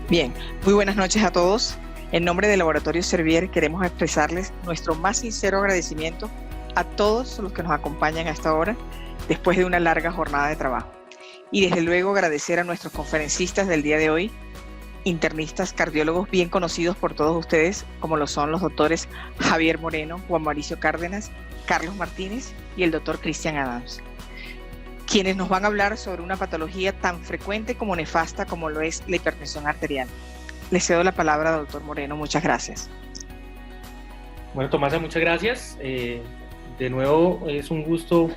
Bien, muy buenas noches a todos. En nombre del Laboratorio Servier queremos expresarles nuestro más sincero agradecimiento a todos los que nos acompañan a esta hora después de una larga jornada de trabajo. Y desde luego agradecer a nuestros conferencistas del día de hoy, internistas, cardiólogos bien conocidos por todos ustedes, como lo son los doctores Javier Moreno, Juan Mauricio Cárdenas, Carlos Martínez y el doctor Cristian Adams, quienes nos van a hablar sobre una patología tan frecuente como nefasta como lo es la hipertensión arterial. Le cedo la palabra al doctor Moreno. Muchas gracias. Bueno, Tomasa, muchas gracias. De nuevo, es un gusto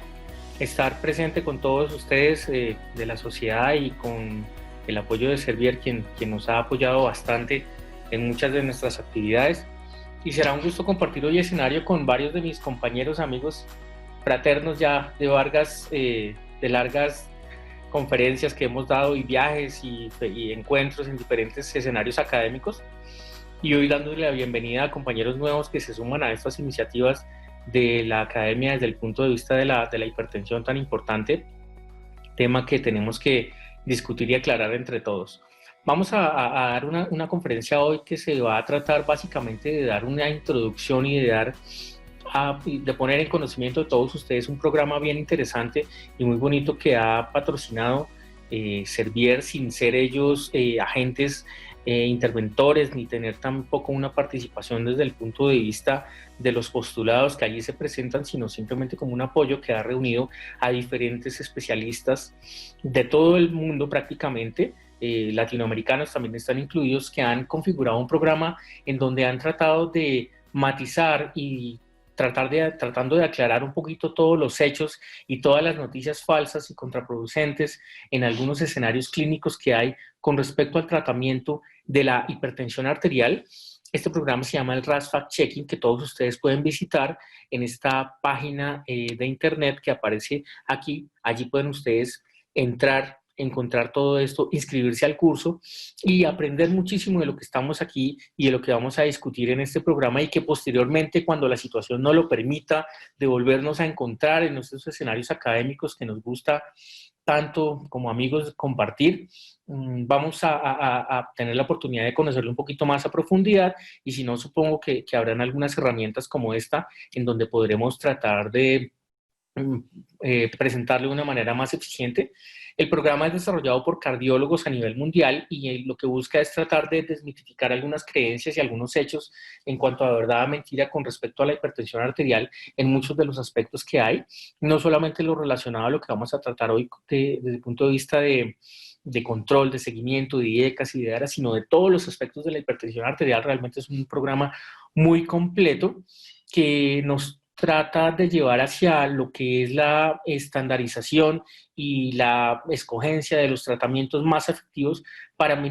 estar presente con todos ustedes de la sociedad y con el apoyo de Servier, quien nos ha apoyado bastante en muchas de nuestras actividades. Y será un gusto compartir hoy escenario con varios de mis compañeros, amigos, fraternos ya de largas conferencias que hemos dado y viajes y encuentros en diferentes escenarios académicos, y hoy dándole la bienvenida a compañeros nuevos que se suman a estas iniciativas de la academia desde el punto de vista de la hipertensión tan importante, tema que tenemos que discutir y aclarar entre todos. Vamos a dar una conferencia hoy que se va a tratar básicamente de dar una introducción y de poner en conocimiento de todos ustedes un programa bien interesante y muy bonito que ha patrocinado Servier, sin ser ellos agentes interventores ni tener tampoco una participación desde el punto de vista de los postulados que allí se presentan, sino simplemente como un apoyo que ha reunido a diferentes especialistas de todo el mundo prácticamente, latinoamericanos también están incluidos, que han configurado un programa en donde han tratado de matizar y tratando de aclarar un poquito todos los hechos y todas las noticias falsas y contraproducentes en algunos escenarios clínicos que hay con respecto al tratamiento de la hipertensión arterial. Este programa se llama el RAS Fact Checking, que todos ustedes pueden visitar en esta página de internet que aparece aquí. Allí pueden ustedes entrar, encontrar todo esto, inscribirse al curso y aprender muchísimo de lo que estamos aquí y de lo que vamos a discutir en este programa, y que posteriormente, cuando la situación no lo permita, de volvernos a encontrar en nuestros escenarios académicos que nos gusta tanto como amigos compartir, vamos a tener la oportunidad de conocerlo un poquito más a profundidad, y si no, supongo que habrán algunas herramientas como esta en donde podremos tratar de presentarlo de una manera más eficiente. El programa es desarrollado por cardiólogos a nivel mundial y lo que busca es tratar de desmitificar algunas creencias y algunos hechos en cuanto a verdad o mentira con respecto a la hipertensión arterial en muchos de los aspectos que hay, no solamente lo relacionado a lo que vamos a tratar hoy desde el punto de vista de control, de seguimiento, de IECAS y de ARA, sino de todos los aspectos de la hipertensión arterial. Realmente es un programa muy completo que nos trata de llevar hacia lo que es la estandarización y la escogencia de los tratamientos más efectivos para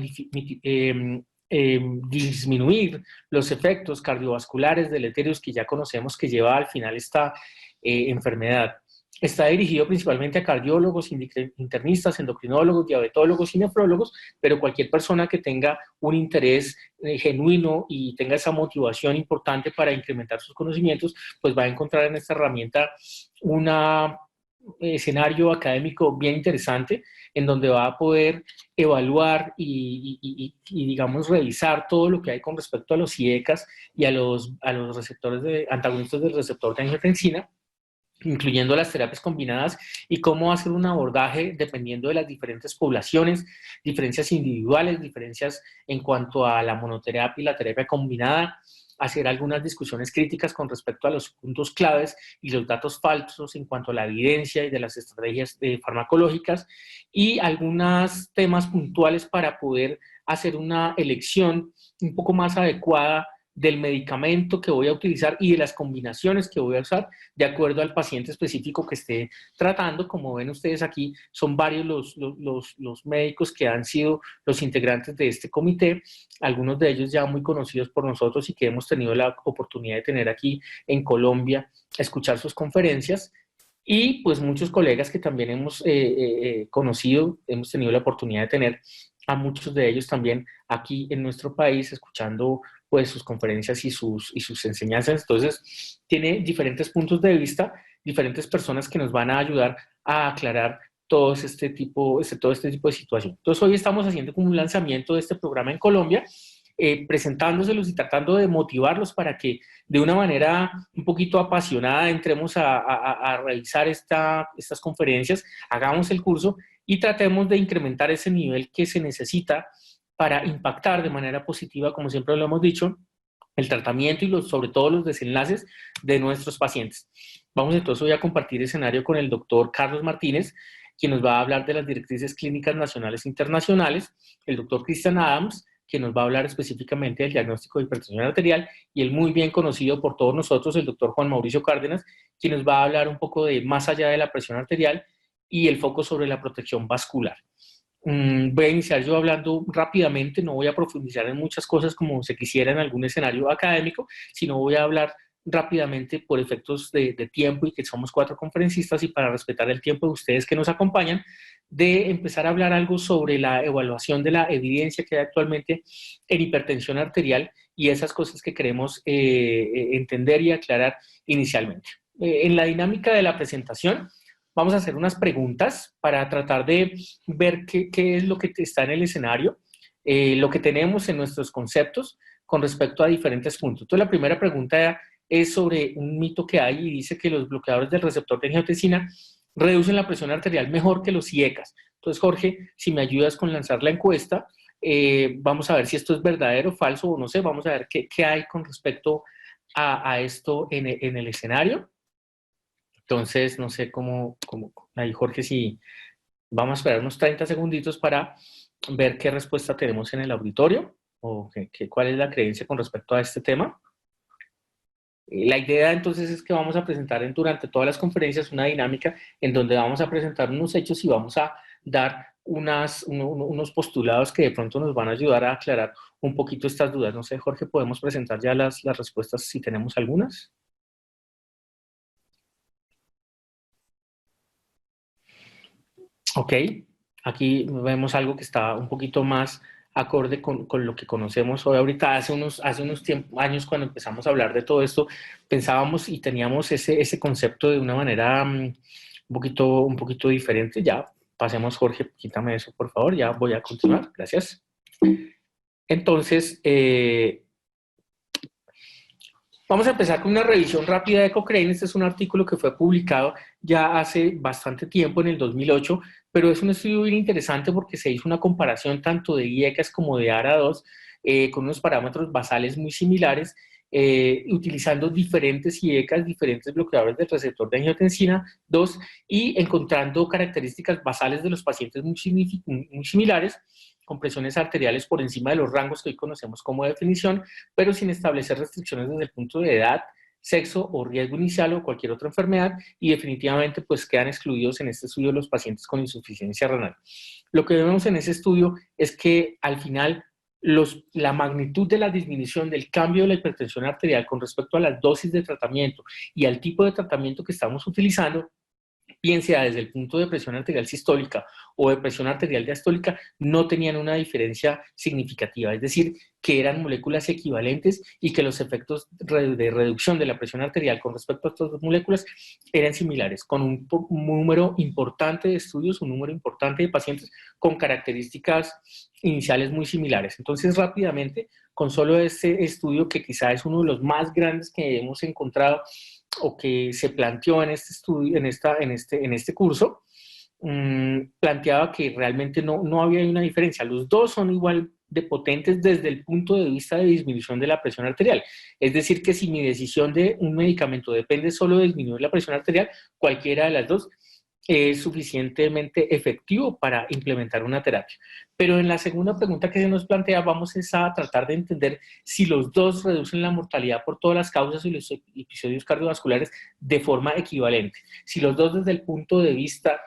disminuir los efectos cardiovasculares deleterios que ya conocemos que lleva al final esta enfermedad. Está dirigido principalmente a cardiólogos, internistas, endocrinólogos, diabetólogos y nefrólogos, pero cualquier persona que tenga un interés genuino y tenga esa motivación importante para incrementar sus conocimientos, pues va a encontrar en esta herramienta un escenario académico bien interesante, en donde va a poder evaluar y digamos, revisar todo lo que hay con respecto a los IECAS y a los receptores antagonistas del receptor de angiotensina, incluyendo las terapias combinadas, y cómo hacer un abordaje dependiendo de las diferentes poblaciones, diferencias individuales, diferencias en cuanto a la monoterapia y la terapia combinada, hacer algunas discusiones críticas con respecto a los puntos claves y los datos falsos en cuanto a la evidencia y de las estrategias farmacológicas, y algunos temas puntuales para poder hacer una elección un poco más adecuada del medicamento que voy a utilizar y de las combinaciones que voy a usar de acuerdo al paciente específico que esté tratando. Como ven ustedes aquí, son varios los médicos que han sido los integrantes de este comité, algunos de ellos ya muy conocidos por nosotros y que hemos tenido la oportunidad de tener aquí en Colombia, a escuchar sus conferencias, y pues muchos colegas que también hemos conocido, hemos tenido la oportunidad de tener a muchos de ellos también aquí en nuestro país, escuchando pues sus conferencias y sus enseñanzas. Entonces, tiene diferentes puntos de vista, diferentes personas que nos van a ayudar a aclarar todo este tipo de situación. Entonces hoy estamos haciendo como un lanzamiento de este programa en Colombia, presentándoselos y tratando de motivarlos para que de una manera un poquito apasionada entremos a realizar estas conferencias, hagamos el curso y tratemos de incrementar ese nivel que se necesita para impactar de manera positiva, como siempre lo hemos dicho, el tratamiento y sobre todo los desenlaces de nuestros pacientes. Vamos entonces hoy a compartir escenario con el doctor Carlos Martínez, quien nos va a hablar de las directrices clínicas nacionales e internacionales, el doctor Christian Adams, que nos va a hablar específicamente del diagnóstico de hipertensión arterial, y el muy bien conocido por todos nosotros, el doctor Juan Mauricio Cárdenas, quien nos va a hablar un poco de más allá de la presión arterial y el foco sobre la protección vascular. Voy a iniciar yo hablando rápidamente, no voy a profundizar en muchas cosas como se quisiera en algún escenario académico, sino voy a hablar rápidamente por efectos de tiempo y que somos 4 conferencistas y para respetar el tiempo de ustedes que nos acompañan, de empezar a hablar algo sobre la evaluación de la evidencia que hay actualmente en hipertensión arterial y esas cosas que queremos entender y aclarar inicialmente. En la dinámica de la presentación, vamos a hacer unas preguntas para tratar de ver qué es lo que está en el escenario, lo que tenemos en nuestros conceptos con respecto a diferentes puntos. Entonces, la primera pregunta es sobre un mito que hay y dice que los bloqueadores del receptor de angiotensina reducen la presión arterial mejor que los IECAs. Entonces, Jorge, si me ayudas con lanzar la encuesta, vamos a ver si esto es verdadero, falso o no sé, vamos a ver qué hay con respecto a esto en el escenario. Entonces, no sé cómo ahí, Jorge, si vamos a esperar unos 30 segunditos para ver qué respuesta tenemos en el auditorio o cuál es la creencia con respecto a este tema. La idea entonces es que vamos a presentar durante todas las conferencias una dinámica en donde vamos a presentar unos hechos y vamos a dar unos postulados que de pronto nos van a ayudar a aclarar un poquito estas dudas. No sé, Jorge, ¿podemos presentar ya las respuestas si tenemos algunas? Ok, aquí vemos algo que está un poquito más acorde con lo que conocemos hoy. Ahorita hace unos años cuando empezamos a hablar de todo esto, pensábamos y teníamos ese concepto de una manera un poquito diferente. Ya, pasemos, Jorge, quítame eso, por favor, ya voy a continuar. Gracias. Entonces, vamos a empezar con una revisión rápida de Cochrane. Este es un artículo que fue publicado ya hace bastante tiempo, en el 2008, pero es un estudio bien interesante porque se hizo una comparación tanto de IECAS como de ARA2 con unos parámetros basales muy similares, utilizando diferentes IECAS, diferentes bloqueadores del receptor de angiotensina 2 y encontrando características basales de los pacientes muy similares, con presiones arteriales por encima de los rangos que hoy conocemos como definición, pero sin establecer restricciones desde el punto de edad, sexo o riesgo inicial o cualquier otra enfermedad, y definitivamente pues quedan excluidos en este estudio los pacientes con insuficiencia renal. Lo que vemos en ese estudio es que al final la magnitud de la disminución del cambio de la hipertensión arterial con respecto a las dosis de tratamiento y al tipo de tratamiento que estamos utilizando, bien sea desde el punto de presión arterial sistólica o de presión arterial diastólica, no tenían una diferencia significativa, es decir, que eran moléculas equivalentes y que los efectos de reducción de la presión arterial con respecto a estas dos moléculas eran similares, con un número importante de estudios, un número importante de pacientes con características iniciales muy similares. Entonces, rápidamente, con solo este estudio, que quizá es uno de los más grandes que hemos encontrado o que se planteó en este estudio, en este curso, planteaba que realmente no había una diferencia. Los dos son igual de potentes desde el punto de vista de disminución de la presión arterial. Es decir, que si mi decisión de un medicamento depende solo de disminuir la presión arterial, cualquiera de las dos es suficientemente efectivo para implementar una terapia. Pero en la segunda pregunta que se nos plantea, vamos a tratar de entender si los dos reducen la mortalidad por todas las causas y los episodios cardiovasculares de forma equivalente. Si los dos desde el punto de vista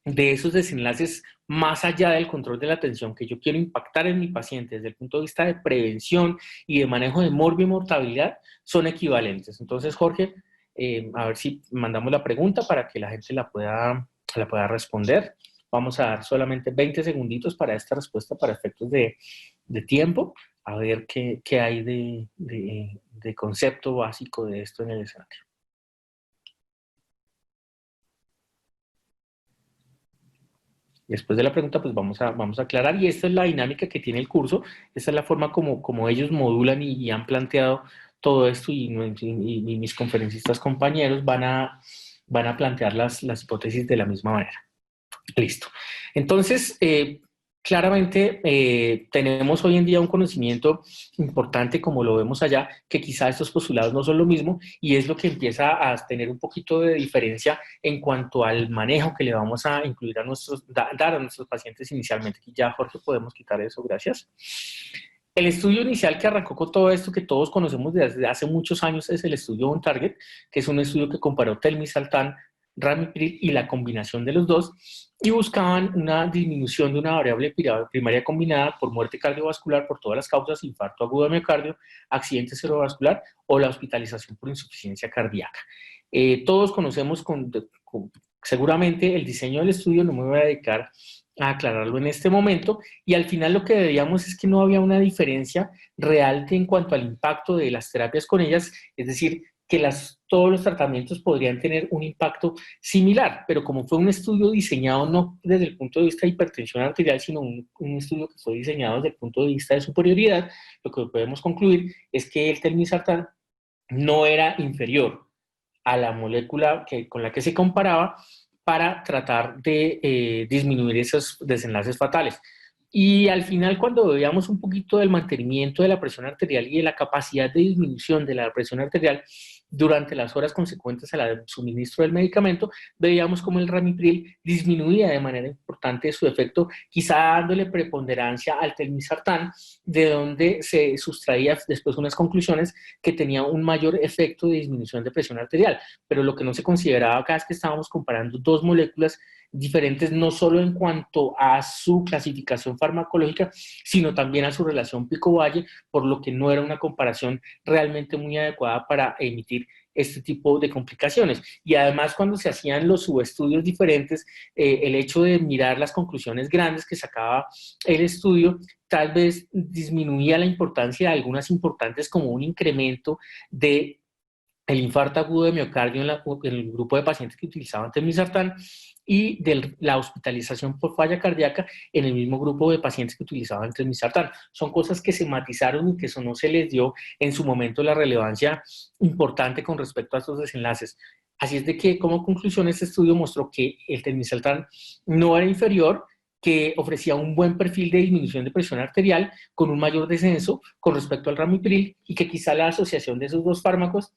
de esos desenlaces más allá del control de la tensión que yo quiero impactar en mi paciente desde el punto de vista de prevención y de manejo de morbio y mortalidad son equivalentes. Entonces, Jorge, a ver si mandamos la pregunta para que la gente la pueda responder. Vamos a dar solamente 20 segunditos para esta respuesta para efectos de tiempo, a ver qué hay de concepto básico de esto en el escenario. Después de la pregunta, pues vamos a aclarar, y esta es la dinámica que tiene el curso, esta es la forma como ellos modulan y han planteado todo esto, y mis conferencistas compañeros van a plantear las hipótesis de la misma manera. Listo. Entonces, claramente tenemos hoy en día un conocimiento importante, como lo vemos allá, que quizá estos postulados no son lo mismo, y es lo que empieza a tener un poquito de diferencia en cuanto al manejo que le vamos a incluir a dar a nuestros pacientes inicialmente. Y ya, Jorge, podemos quitar eso, gracias. El estudio inicial que arrancó con todo esto que todos conocemos desde hace muchos años es el estudio OnTarget, que es un estudio que comparó telmisartán, ramipril y la combinación de los dos, y buscaban una disminución de una variable primaria combinada por muerte cardiovascular por todas las causas: infarto agudo de miocardio, accidente cerebrovascular o la hospitalización por insuficiencia cardíaca. Todos conocemos seguramente el diseño del estudio, no me voy a dedicar a aclararlo en este momento, y al final lo que veíamos es que no había una diferencia real en cuanto al impacto de las terapias con ellas, es decir, que todos los tratamientos podrían tener un impacto similar, pero como fue un estudio diseñado no desde el punto de vista de hipertensión arterial, sino un estudio que fue diseñado desde el punto de vista de superioridad, lo que podemos concluir es que el telmisartán no era inferior a la molécula con la que se comparaba para tratar de disminuir esos desenlaces fatales. Y al final, cuando veíamos un poquito del mantenimiento de la presión arterial y de la capacidad de disminución de la presión arterial durante las horas consecuentes al suministro del medicamento, veíamos como el ramipril disminuía de manera importante su efecto, quizá dándole preponderancia al telmisartán, de donde se sustraía después unas conclusiones que tenía un mayor efecto de disminución de presión arterial. Pero lo que no se consideraba acá es que estábamos comparando dos moléculas diferentes, no solo en cuanto a su clasificación farmacológica, sino también a su relación pico-valle, por lo que no era una comparación realmente muy adecuada para emitir este tipo de complicaciones. Y además, cuando se hacían los subestudios diferentes, el hecho de mirar las conclusiones grandes que sacaba el estudio tal vez disminuía la importancia de algunas importantes, como un incremento de el infarto agudo de miocardio en el grupo de pacientes que utilizaban telmisartán, y de la hospitalización por falla cardíaca en el mismo grupo de pacientes que utilizaban telmisartán. Son cosas que se matizaron y que eso no se les dio en su momento la relevancia importante con respecto a estos desenlaces. Así es de que, como conclusión, este estudio mostró que el telmisartán no era inferior, que ofrecía un buen perfil de disminución de presión arterial con un mayor descenso con respecto al ramipril, y que quizá la asociación de esos dos fármacos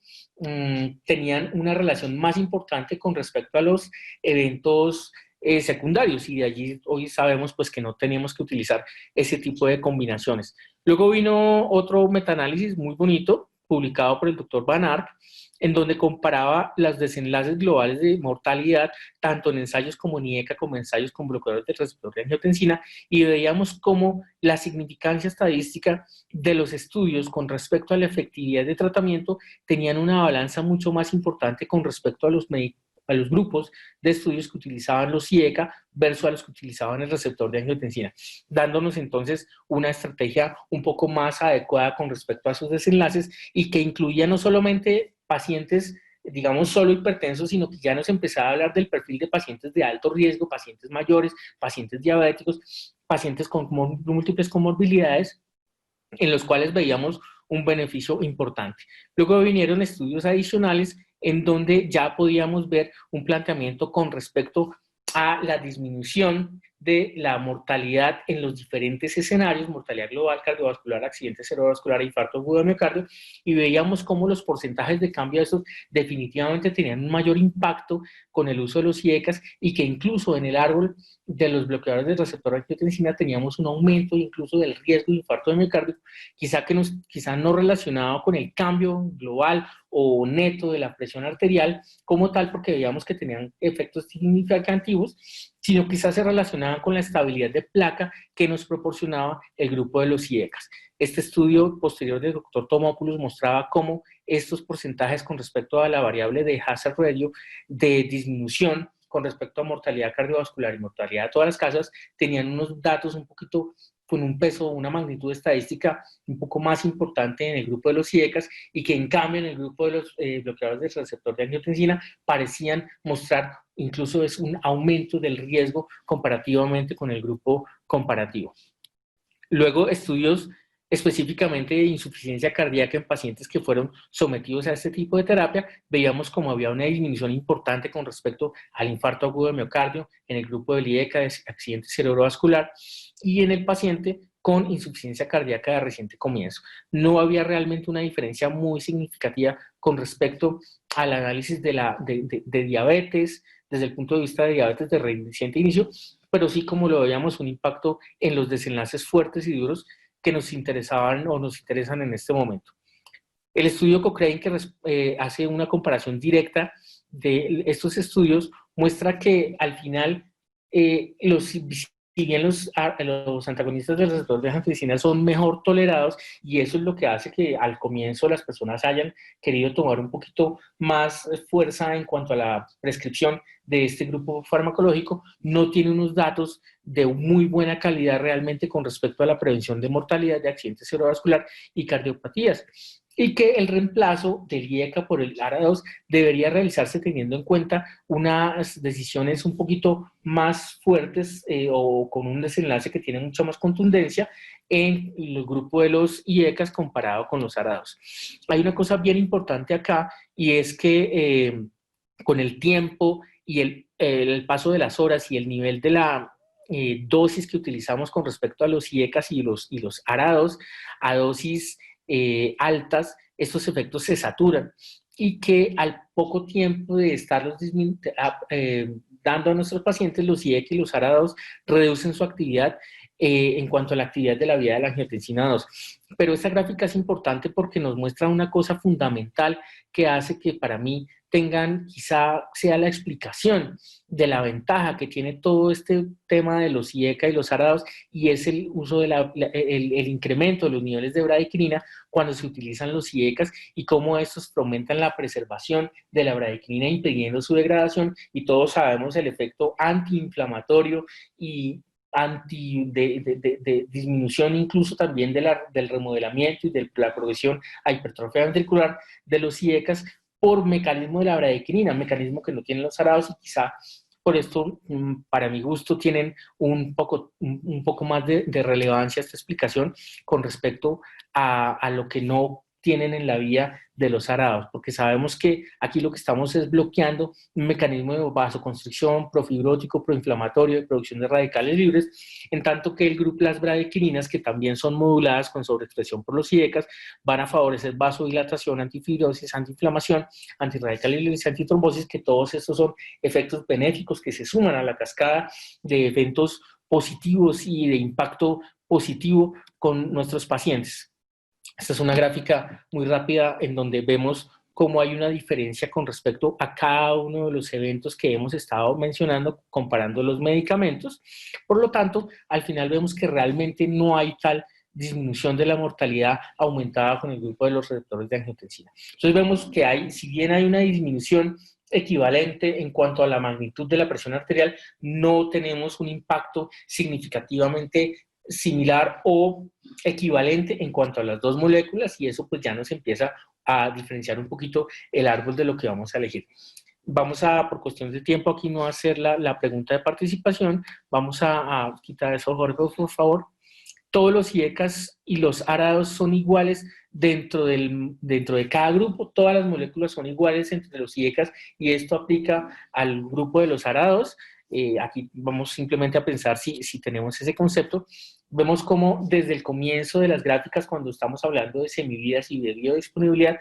tenían una relación más importante con respecto a los eventos secundarios, y de allí hoy sabemos pues que no teníamos que utilizar ese tipo de combinaciones. Luego vino otro metaanálisis muy bonito publicado por el doctor Van Ark, en donde comparaba los desenlaces globales de mortalidad, tanto en ensayos como NIECA, como ensayos con bloqueadores del receptor de angiotensina, y veíamos cómo la significancia estadística de los estudios con respecto a la efectividad de tratamiento tenían una balanza mucho más importante con respecto a los grupos de estudios que utilizaban los IECA versus a los que utilizaban el receptor de angiotensina, dándonos entonces una estrategia un poco más adecuada con respecto a sus desenlaces, y que incluía no solamente pacientes, digamos, solo hipertensos, sino que ya nos empezaba a hablar del perfil de pacientes de alto riesgo, pacientes mayores, pacientes diabéticos, pacientes con múltiples comorbilidades, en los cuales veíamos un beneficio importante. Luego vinieron estudios adicionales en donde ya podíamos ver un planteamiento con respecto a la disminución de la mortalidad en los diferentes escenarios: mortalidad global, cardiovascular, accidente cerebrovascular e infarto agudo de miocardio, y veíamos cómo los porcentajes de cambio de estos definitivamente tenían un mayor impacto con el uso de los IECAS, y que incluso en el árbol de los bloqueadores del receptor de angiotensina teníamos un aumento incluso del riesgo de infarto de miocardio, quizá no relacionado con el cambio global o neto de la presión arterial como tal, porque veíamos que tenían efectos significativos, sino quizás se relacionaban con la estabilidad de placa que nos proporcionaba el grupo de los IECAS. Este estudio posterior del doctor Tomopoulos mostraba cómo estos porcentajes con respecto a la variable de hazard ratio de disminución con respecto a mortalidad cardiovascular y mortalidad de todas las causas tenían unos datos un poquito con un peso, una magnitud estadística un poco más importante en el grupo de los IECAS y que en cambio en el grupo de los bloqueadores del receptor de angiotensina parecían mostrar incluso es un aumento del riesgo comparativamente con el grupo comparativo. Luego, estudios específicamente de insuficiencia cardíaca en pacientes que fueron sometidos a este tipo de terapia, veíamos como había una disminución importante con respecto al infarto agudo de miocardio en el grupo del IECA de accidente cerebrovascular y en el paciente con insuficiencia cardíaca de reciente comienzo. No había realmente una diferencia muy significativa con respecto al análisis de diabetes, desde el punto de vista de diabetes de reciente inicio, pero sí, como lo veíamos, un impacto en los desenlaces fuertes y duros que nos interesaban o nos interesan en este momento. El estudio Cochrane, que hace una comparación directa de estos estudios, muestra que al final si bien los antagonistas del receptor de angiotensina son mejor tolerados, y eso es lo que hace que al comienzo las personas hayan querido tomar un poquito más fuerza en cuanto a la prescripción de este grupo farmacológico, no tiene unos datos de muy buena calidad realmente con respecto a la prevención de mortalidad de accidentes cerebrovascular y cardiopatías, y que el reemplazo del IECA por el ARA2 debería realizarse teniendo en cuenta unas decisiones un poquito más fuertes o con un desenlace que tiene mucha más contundencia en el grupo de los IECAS comparado con los ARA2. Hay una cosa bien importante acá, y es que con el tiempo y el paso de las horas y el nivel de la dosis que utilizamos con respecto a los IECAS y los ARA2 a dosis altas, estos efectos se saturan, y que al poco tiempo de estarlos dando a nuestros pacientes, los IECA y los ARA2 reducen su actividad en cuanto a la actividad de la vía de la angiotensina 2. Pero esta gráfica es importante porque nos muestra una cosa fundamental que hace que para mí quizá sea la explicación de la ventaja que tiene todo este tema de los IECA y los ARA2, y es el uso el incremento de los niveles de bradykinin cuando se utilizan los IECAS, y cómo estos fomentan la preservación de la bradykinin impidiendo su degradación, y todos sabemos el efecto antiinflamatorio y de disminución incluso también del remodelamiento y de la progresión a hipertrofia ventricular de los IECAS por mecanismo de la bradykinin, mecanismo que no tienen los ARA2, y quizá por esto, para mi gusto, tienen un poco más de relevancia esta explicación con respecto a lo que no tienen en la vía de los ARA2, porque sabemos que aquí lo que estamos es bloqueando un mecanismo de vasoconstricción, profibrótico, proinflamatorio, de producción de radicales libres, en tanto que el grupo las bradykininas, que también son moduladas con sobreexpresión por los IECAS, van a favorecer vasodilatación, antifibrosis, antiinflamación, antirradicales libres y antitrombosis, que todos estos son efectos benéficos que se suman a la cascada de eventos positivos y de impacto positivo con nuestros pacientes. Esta es una gráfica muy rápida en donde vemos cómo hay una diferencia con respecto a cada uno de los eventos que hemos estado mencionando, comparando los medicamentos. Por lo tanto, al final vemos que realmente no hay tal disminución de la mortalidad aumentada con el grupo de los receptores de angiotensina. Entonces vemos que si bien hay una disminución equivalente en cuanto a la magnitud de la presión arterial, no tenemos un impacto significativamente similar o equivalente en cuanto a las dos moléculas, y eso pues ya nos empieza a diferenciar un poquito el árbol de lo que vamos a elegir. Vamos por cuestiones de tiempo, aquí no hacer la pregunta de participación. Vamos a quitar eso, Jorge, por favor. Todos los IECAS y los ARA2 son iguales dentro de cada grupo, todas las moléculas son iguales entre los IECAS, y esto aplica al grupo de los ARA2. Aquí vamos simplemente a pensar si tenemos ese concepto. Vemos cómo desde el comienzo de las gráficas, cuando estamos hablando de semividas y de biodisponibilidad,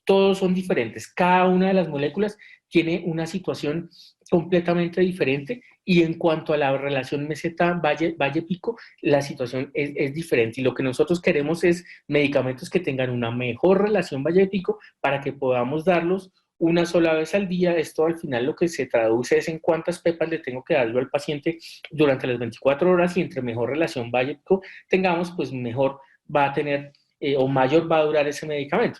todos son diferentes. Cada una de las moléculas tiene una situación completamente diferente, y en cuanto a la relación meseta-valle-pico, la situación es diferente, y lo que nosotros queremos es medicamentos que tengan una mejor relación valle-pico para que podamos darlos una sola vez al día. Esto al final lo que se traduce es en cuántas pepas le tengo que dar yo al paciente durante las 24 horas, y entre mejor relación valle-pico tengamos, pues mejor va a tener o mayor va a durar ese medicamento.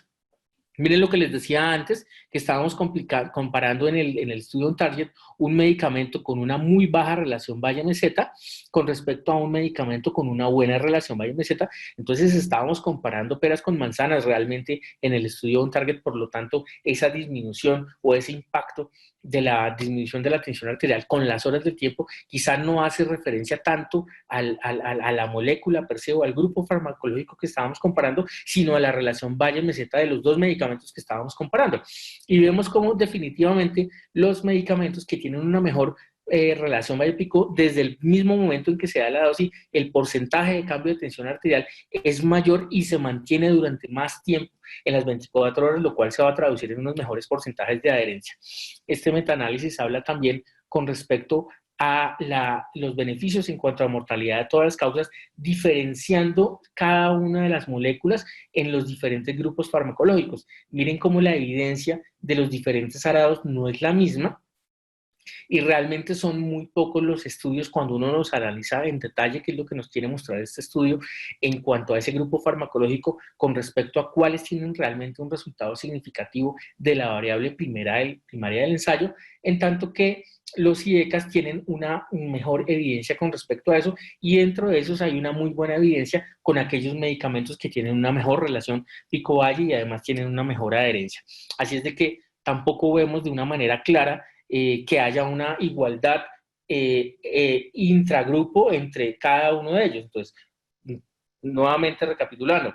Miren lo que les decía antes, que estábamos comparando en el estudio OnTarget un medicamento con una muy baja relación Valle-Meseta con respecto a un medicamento con una buena relación Valle-Meseta. Entonces estábamos comparando peras con manzanas realmente en el estudio OnTarget, por lo tanto esa disminución o ese impacto de la disminución de la tensión arterial con las horas del tiempo quizá no hace referencia tanto a la molécula per se o al grupo farmacológico que estábamos comparando, sino a la relación Valle-Meseta de los dos medicamentos que estábamos comparando. Y vemos cómo definitivamente los medicamentos que tienen una mejor relación Valle-Pico, desde el mismo momento en que se da la dosis, el porcentaje de cambio de tensión arterial es mayor y se mantiene durante más tiempo en las 24 horas, lo cual se va a traducir en unos mejores porcentajes de adherencia. Este metaanálisis habla también con respecto a los beneficios en cuanto a mortalidad de todas las causas, diferenciando cada una de las moléculas en los diferentes grupos farmacológicos. Miren cómo la evidencia de los diferentes arados no es la misma, y realmente son muy pocos los estudios cuando uno los analiza en detalle, que es lo que nos quiere mostrar este estudio en cuanto a ese grupo farmacológico con respecto a cuáles tienen realmente un resultado significativo de la variable primaria del ensayo, en tanto que los IECAS tienen una mejor evidencia con respecto a eso, y dentro de esos hay una muy buena evidencia con aquellos medicamentos que tienen una mejor relación pico-valle y además tienen una mejor adherencia. Así es de que tampoco vemos de una manera clara que haya una igualdad intragrupo entre cada uno de ellos. Entonces, nuevamente recapitulando,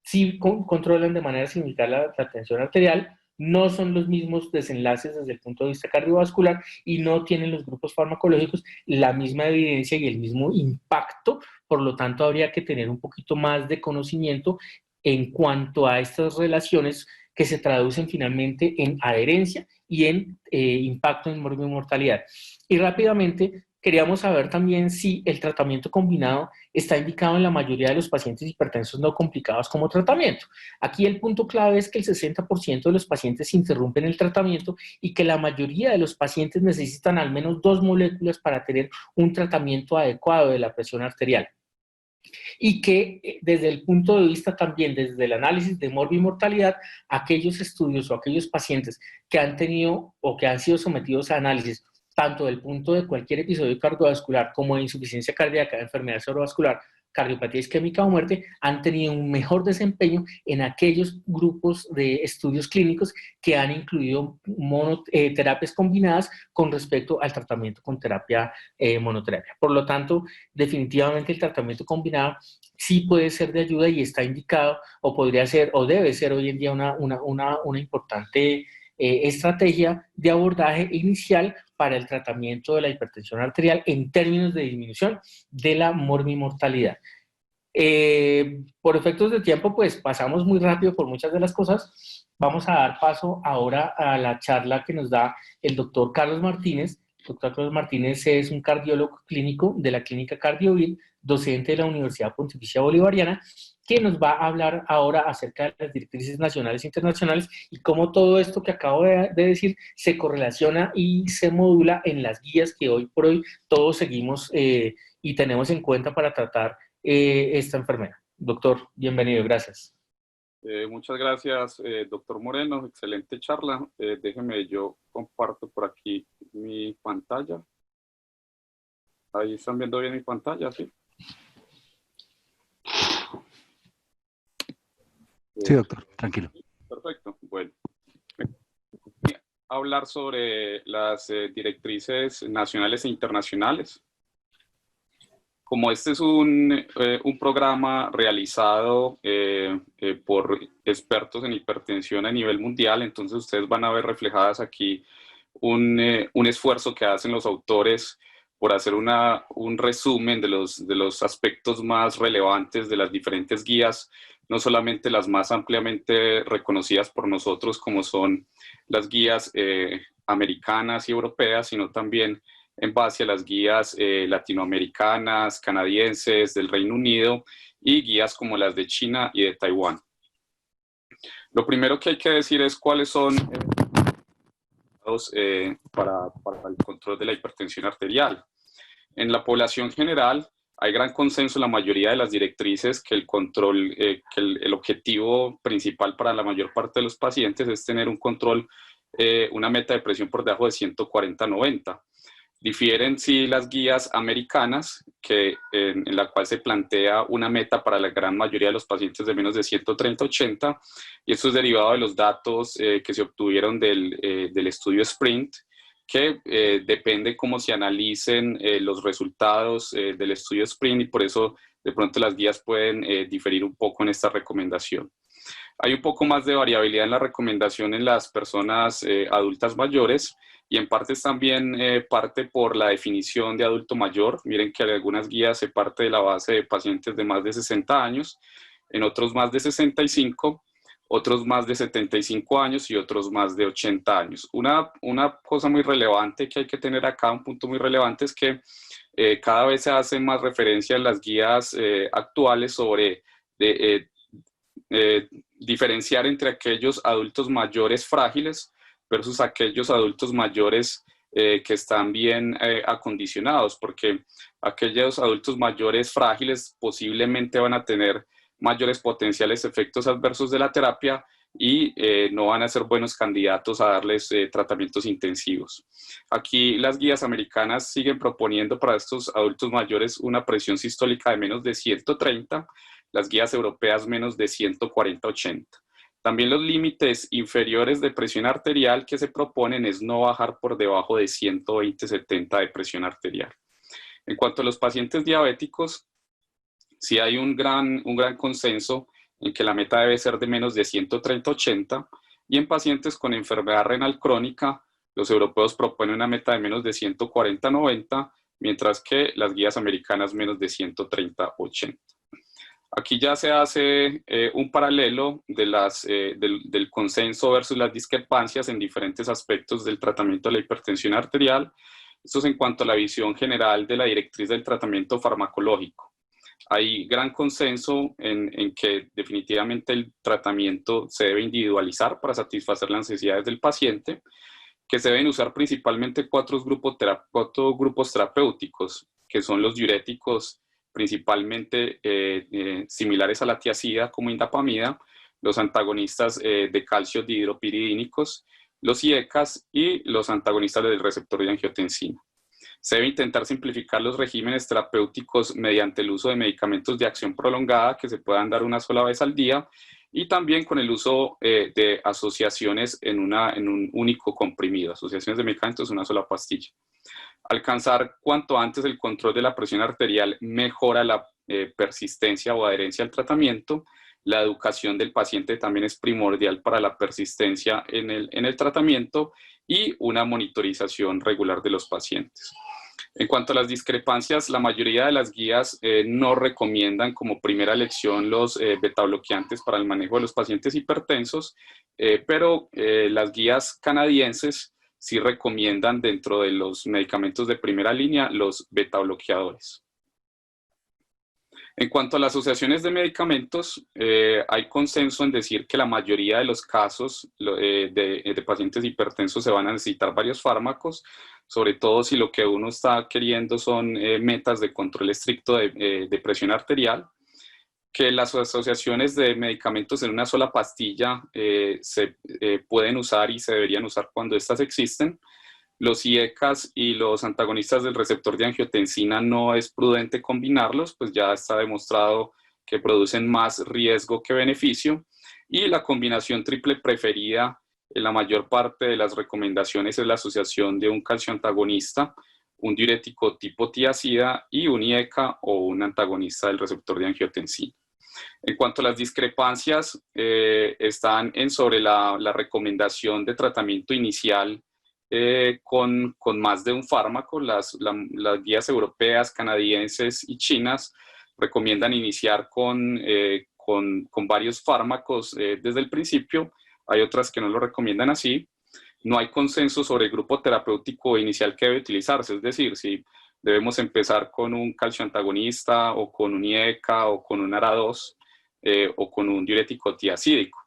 sí controlan de manera similar la tensión arterial, no son los mismos desenlaces desde el punto de vista cardiovascular y no tienen los grupos farmacológicos la misma evidencia y el mismo impacto, por lo tanto habría que tener un poquito más de conocimiento en cuanto a estas relaciones que se traducen finalmente en adherencia y en impacto en mortalidad. Y rápidamente queríamos saber también si el tratamiento combinado está indicado en la mayoría de los pacientes hipertensos no complicados como tratamiento. Aquí el punto clave es que el 60% de los pacientes interrumpen el tratamiento y que la mayoría de los pacientes necesitan al menos 2 moléculas para tener un tratamiento adecuado de la presión arterial. Y que desde el punto de vista también, desde el análisis de morbimortalidad, aquellos estudios o aquellos pacientes que han tenido o que han sido sometidos a análisis, tanto del punto de cualquier episodio cardiovascular como de insuficiencia cardíaca, enfermedad cerebrovascular, cardiopatía isquémica o muerte, han tenido un mejor desempeño en aquellos grupos de estudios clínicos que han incluido terapias combinadas con respecto al tratamiento con terapia monoterapia. Por lo tanto, definitivamente el tratamiento combinado sí puede ser de ayuda y está indicado, o podría ser, o debe ser hoy en día una importante estrategia de abordaje inicial para el tratamiento de la hipertensión arterial en términos de disminución de la morbimortalidad. Por efectos de tiempo, pues pasamos muy rápido por muchas de las cosas. Vamos a dar paso ahora a la charla que nos da el doctor Carlos Martínez. El doctor Carlos Martínez es un cardiólogo clínico de la Clínica CardioVid, docente de la Universidad Pontificia Bolivariana, que nos va a hablar ahora acerca de las directrices nacionales e internacionales y cómo todo esto que acabo de decir se correlaciona y se modula en las guías que hoy por hoy todos seguimos y tenemos en cuenta para tratar esta enfermedad. Doctor, bienvenido, gracias. Muchas gracias, doctor Moreno, excelente charla. Déjeme, yo comparto por aquí mi pantalla. Ahí están viendo bien mi pantalla, ¿sí? Sí, doctor, tranquilo. Perfecto, bueno. Voy a hablar sobre las directrices nacionales e internacionales. Como este es un programa realizado por expertos en hipertensión a nivel mundial, entonces ustedes van a ver reflejadas aquí un esfuerzo que hacen los autores por hacer un resumen de los aspectos más relevantes de las diferentes guías, no solamente las más ampliamente reconocidas por nosotros como son las guías americanas y europeas, sino también en base a las guías latinoamericanas, canadienses, del Reino Unido y guías como las de China y de Taiwán. Lo primero que hay que decir es cuáles son para el control de la hipertensión arterial. En la población general Hay gran consenso en la mayoría de las directrices que el control, que el objetivo principal para la mayor parte de los pacientes es tener un control, una meta de presión por debajo de 140/90. Difieren sí las guías americanas, en la cual se plantea una meta para la gran mayoría de los pacientes de menos de 130/80, y esto es derivado de los datos que se obtuvieron del estudio SPRINT, que depende cómo se analicen los resultados del estudio SPRINT, y por eso de pronto las guías pueden diferir un poco en esta recomendación. Hay un poco más de variabilidad en la recomendación en las personas adultas mayores, y en parte es también parte por la definición de adulto mayor. Miren que en algunas guías se parte de la base de pacientes de más de 60 años, en otros más de 65, otros más de 75 años y otros más de 80 años. Una cosa muy relevante que hay que tener acá, un punto muy relevante, es que cada vez se hace más referencia en las guías actuales sobre diferenciar entre aquellos adultos mayores frágiles versus aquellos adultos mayores que están bien acondicionados, porque aquellos adultos mayores frágiles posiblemente van a tener mayores potenciales efectos adversos de la terapia y no van a ser buenos candidatos a darles tratamientos intensivos. Aquí las guías americanas siguen proponiendo para estos adultos mayores una presión sistólica de menos de 130, las guías europeas menos de 140/80. También los límites inferiores de presión arterial que se proponen es no bajar por debajo de 120/70 de presión arterial. En cuanto a los pacientes diabéticos, sí hay un gran consenso en que la meta debe ser de menos de 130/80, y en pacientes con enfermedad renal crónica, los europeos proponen una meta de menos de 140/90, mientras que las guías americanas menos de 130/80. Aquí ya se hace un paralelo del consenso versus las discrepancias en diferentes aspectos del tratamiento de la hipertensión arterial. Esto es en cuanto a la visión general de la directriz del tratamiento farmacológico. Hay gran consenso en que definitivamente el tratamiento se debe individualizar para satisfacer las necesidades del paciente, que se deben usar principalmente cuatro grupos terapéuticos, que son los diuréticos, principalmente similares a la tiazida como indapamida, los antagonistas de calcio dihidropiridínicos, los IECAs y los antagonistas del receptor de angiotensina. Se debe intentar simplificar los regímenes terapéuticos mediante el uso de medicamentos de acción prolongada que se puedan dar una sola vez al día, y también con el uso de asociaciones en un único comprimido, asociaciones de medicamentos en una sola pastilla. Alcanzar cuanto antes el control de la presión arterial mejora la persistencia o adherencia al tratamiento. La educación del paciente también es primordial para la persistencia en el tratamiento, y una monitorización regular de los pacientes. En cuanto a las discrepancias, la mayoría de las guías no recomiendan como primera elección los betabloqueantes para el manejo de los pacientes hipertensos, pero las guías canadienses sí recomiendan dentro de los medicamentos de primera línea los betabloqueadores. En cuanto a las asociaciones de medicamentos, hay consenso en decir que la mayoría de los casos de pacientes hipertensos se van a necesitar varios fármacos, sobre todo si lo que uno está queriendo son metas de control estricto de presión arterial, que las asociaciones de medicamentos en una sola pastilla se pueden usar y se deberían usar cuando estas existen. Los IECAs y los antagonistas del receptor de angiotensina no es prudente combinarlos, pues ya está demostrado que producen más riesgo que beneficio, y la combinación triple preferida en la mayor parte de las recomendaciones es la asociación de un calcio antagonista, un diurético tipo tiazida y un IECA o un antagonista del receptor de angiotensina. En cuanto a las discrepancias, están sobre la recomendación de tratamiento inicial con más de un fármaco. Las guías europeas, canadienses y chinas recomiendan iniciar con varios fármacos desde el principio. Hay otras que no lo recomiendan así. No hay consenso sobre el grupo terapéutico inicial que debe utilizarse, es decir, si debemos empezar con un calcio antagonista o con un IECA o con un ARA2 o con un diurético tiazídico.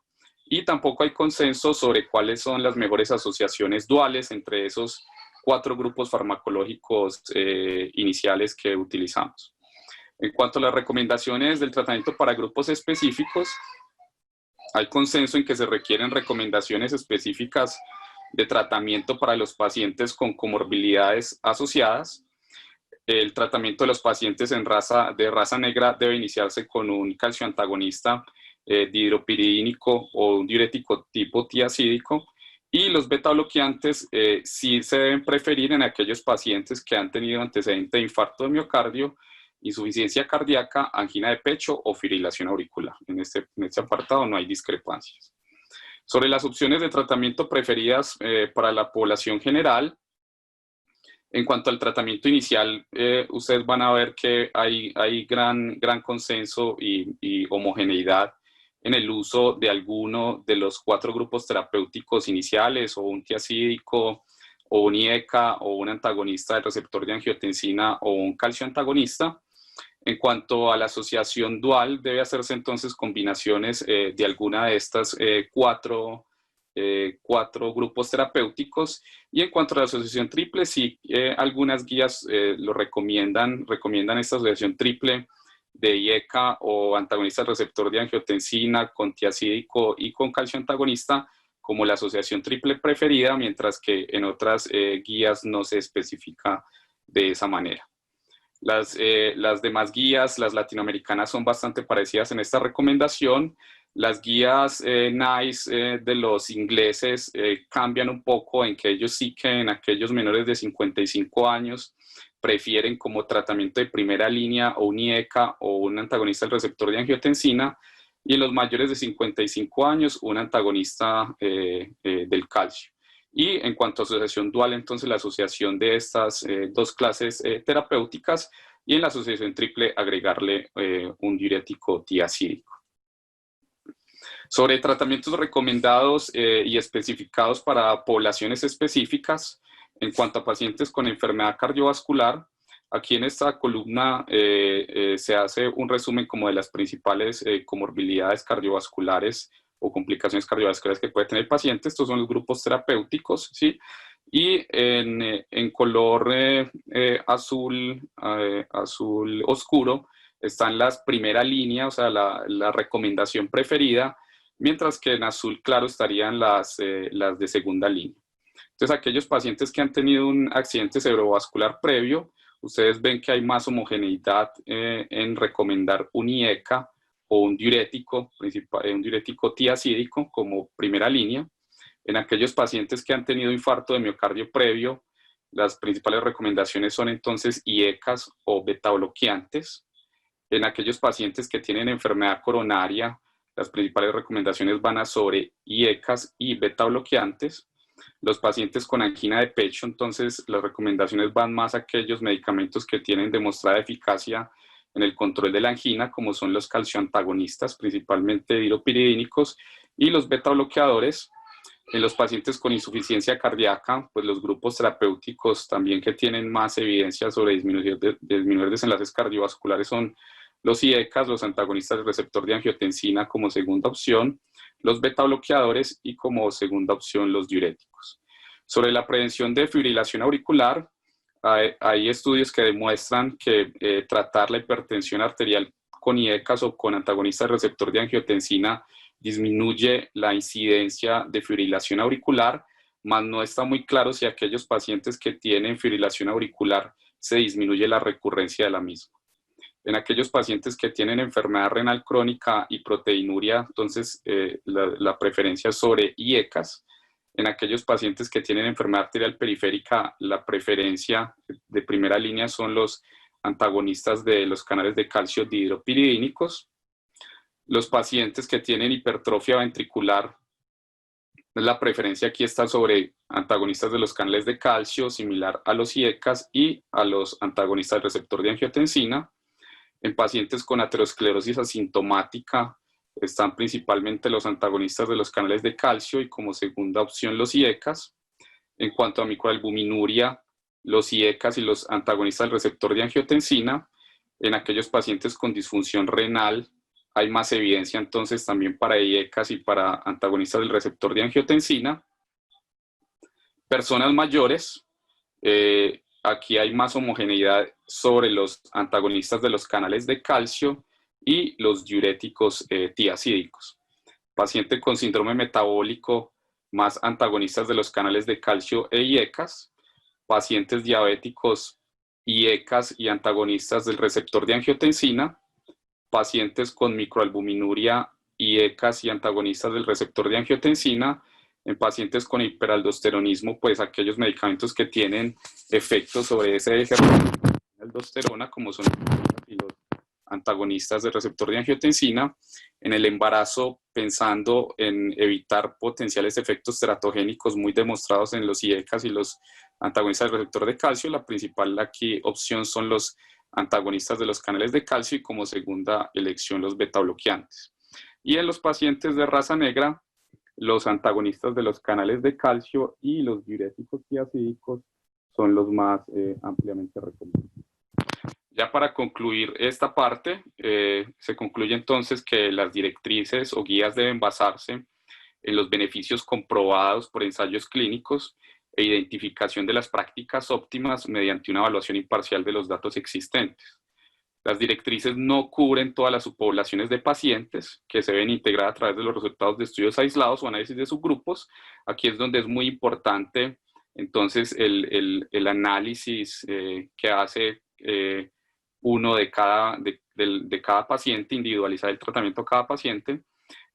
Y tampoco hay consenso sobre cuáles son las mejores asociaciones duales entre esos cuatro grupos farmacológicos iniciales que utilizamos. En cuanto a las recomendaciones del tratamiento para grupos específicos, hay consenso en que se requieren recomendaciones específicas de tratamiento para los pacientes con comorbilidades asociadas. El tratamiento de los pacientes de raza negra debe iniciarse con un calcio antagonista dihidropiridínico o un diurético tipo tiazídico, y los beta bloqueantes sí se deben preferir en aquellos pacientes que han tenido antecedente de infarto de miocardio, insuficiencia cardíaca, angina de pecho o fibrilación auricular. En este apartado no hay discrepancias. Sobre las opciones de tratamiento preferidas para la población general, en cuanto al tratamiento inicial, ustedes van a ver que hay gran consenso y homogeneidad en el uso de alguno de los 4 grupos terapéuticos iniciales, o un tiazídico, o un IECA, o un antagonista del receptor de angiotensina, o un calcio antagonista. En cuanto a la asociación dual, debe hacerse entonces combinaciones de alguna de estas 4 grupos terapéuticos. Y en cuanto a la asociación triple, sí, algunas guías lo recomiendan esta asociación triple de IECA o antagonista del receptor de angiotensina con tiazídico y con calcio antagonista como la asociación triple preferida, mientras que en otras guías no se especifica de esa manera. Las demás guías, las latinoamericanas, son bastante parecidas en esta recomendación. Las guías NICE de los ingleses cambian un poco, en que ellos sí que en aquellos menores de 55 años prefieren como tratamiento de primera línea o un IECA o un antagonista del receptor de angiotensina, y en los mayores de 55 años un antagonista del calcio. Y en cuanto a asociación dual, entonces la asociación de estas 2 clases terapéuticas, y en la asociación triple agregarle un diurético tiazídico. Sobre tratamientos recomendados y especificados para poblaciones específicas, en cuanto a pacientes con enfermedad cardiovascular, aquí en esta columna se hace un resumen como de las principales comorbilidades cardiovasculares o complicaciones cardiovasculares que puede tener el paciente. Estos son los grupos terapéuticos, ¿sí? Y en color azul oscuro están las primera línea, o sea, la recomendación preferida, mientras que en azul claro estarían las de segunda línea. Entonces, aquellos pacientes que han tenido un accidente cerebrovascular previo, ustedes ven que hay más homogeneidad en recomendar un IECA o un diurético tiazídico como primera línea. En aquellos pacientes que han tenido infarto de miocardio previo, las principales recomendaciones son entonces IECAs o beta bloqueantes. En aquellos pacientes que tienen enfermedad coronaria, las principales recomendaciones van a sobre IECAs y beta bloqueantes. Los pacientes con angina de pecho, entonces las recomendaciones van más a aquellos medicamentos que tienen demostrada eficacia en el control de la angina, como son los calcioantagonistas, principalmente dihidropiridínicos, y los beta bloqueadores. En los pacientes con insuficiencia cardíaca, pues los grupos terapéuticos también que tienen más evidencia sobre disminuir desenlaces cardiovasculares son los IECAs, los antagonistas del receptor de angiotensina como segunda opción, los beta bloqueadores y como segunda opción los diuréticos. Sobre la prevención de fibrilación auricular, hay estudios que demuestran que tratar la hipertensión arterial con IECAs o con antagonistas del receptor de angiotensina disminuye la incidencia de fibrilación auricular, mas no está muy claro si aquellos pacientes que tienen fibrilación auricular se disminuye la recurrencia de la misma. En aquellos pacientes que tienen enfermedad renal crónica y proteinuria, entonces la preferencia es sobre IECAs. En aquellos pacientes que tienen enfermedad arterial periférica, la preferencia de primera línea son los antagonistas de los canales de calcio dihidropiridínicos. Los pacientes que tienen hipertrofia ventricular, la preferencia aquí está sobre antagonistas de los canales de calcio, similar a los IECAs y a los antagonistas del receptor de angiotensina. En pacientes con aterosclerosis asintomática están principalmente los antagonistas de los canales de calcio y como segunda opción los IECAs. En cuanto a microalbuminuria, los IECAs y los antagonistas del receptor de angiotensina. En aquellos pacientes con disfunción renal hay más evidencia entonces también para IECAs y para antagonistas del receptor de angiotensina. Personas mayores, aquí hay más homogeneidad sobre los antagonistas de los canales de calcio y los diuréticos tiazídicos. Paciente con síndrome metabólico más antagonistas de los canales de calcio e IECAS, pacientes diabéticos IECAS y antagonistas del receptor de angiotensina, pacientes con microalbuminuria IECAS y antagonistas del receptor de angiotensina, en pacientes con hiperaldosteronismo, pues aquellos medicamentos que tienen efectos sobre ese ejercicio de aldosterona, como son los antagonistas del receptor de angiotensina, en el embarazo pensando en evitar potenciales efectos teratogénicos muy demostrados en los IECAS y los antagonistas del receptor de calcio. La principal aquí opción son los antagonistas de los canales de calcio y como segunda elección los betabloqueantes. Y en los pacientes de raza negra, los antagonistas de los canales de calcio y los diuréticos tiazídicos son los más ampliamente recomendados. Ya para concluir esta parte, se concluye entonces que las directrices o guías deben basarse en los beneficios comprobados por ensayos clínicos e identificación de las prácticas óptimas mediante una evaluación imparcial de los datos existentes. Las directrices no cubren todas las subpoblaciones de pacientes que se ven integradas a través de los resultados de estudios aislados o análisis de subgrupos. Aquí es donde es muy importante entonces el análisis que hace uno de cada paciente, individualizar el tratamiento a cada paciente,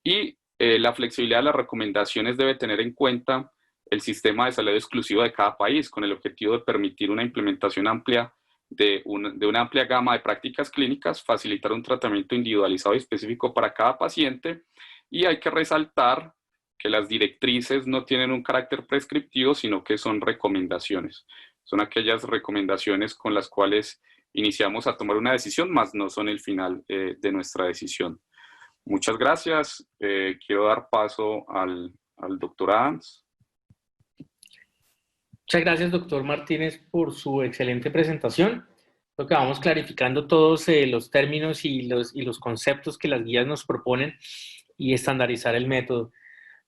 y la flexibilidad de las recomendaciones debe tener en cuenta el sistema de salud exclusivo de cada país, con el objetivo de permitir una implementación amplia de una amplia gama de prácticas clínicas, facilitar un tratamiento individualizado y específico para cada paciente, y hay que resaltar que las directrices no tienen un carácter prescriptivo, sino que son recomendaciones. Son aquellas recomendaciones con las cuales iniciamos a tomar una decisión, mas no son el final de nuestra decisión. Muchas gracias. Quiero dar paso al doctor Adams. Muchas gracias, doctor Martínez, por su excelente presentación. Creo que vamos clarificando todos los términos y los conceptos que las guías nos proponen y estandarizar el método.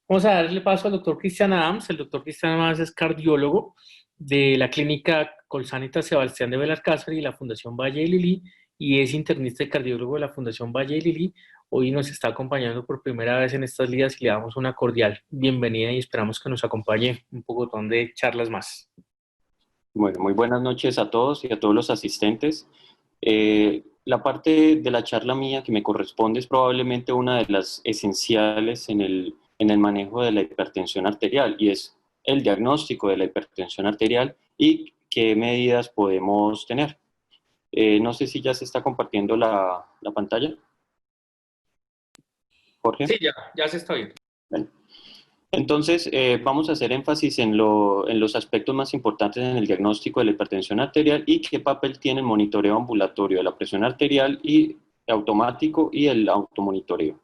Vamos a darle paso al doctor Cristian Adams. El doctor Cristian Adams es cardiólogo de la clínica Colsanitas Sebastián de Belalcázar y la Fundación Valle de Lili, y es internista y cardiólogo de la Fundación Valle de Lili. Hoy nos está acompañando por primera vez en estas ligas y le damos una cordial bienvenida y esperamos que nos acompañe un poco de charlas más. Bueno, muy buenas noches a todos y a todos los asistentes. La parte de la charla mía que me corresponde es probablemente una de las esenciales en el manejo de la hipertensión arterial, y es el diagnóstico de la hipertensión arterial y qué medidas podemos tener. No sé si ya se está compartiendo la pantalla. Jorge. Sí, ya se está viendo. Bueno. Entonces, vamos a hacer énfasis en los aspectos más importantes en el diagnóstico de la hipertensión arterial y qué papel tiene el monitoreo ambulatorio de la presión arterial y automático y el automonitoreo.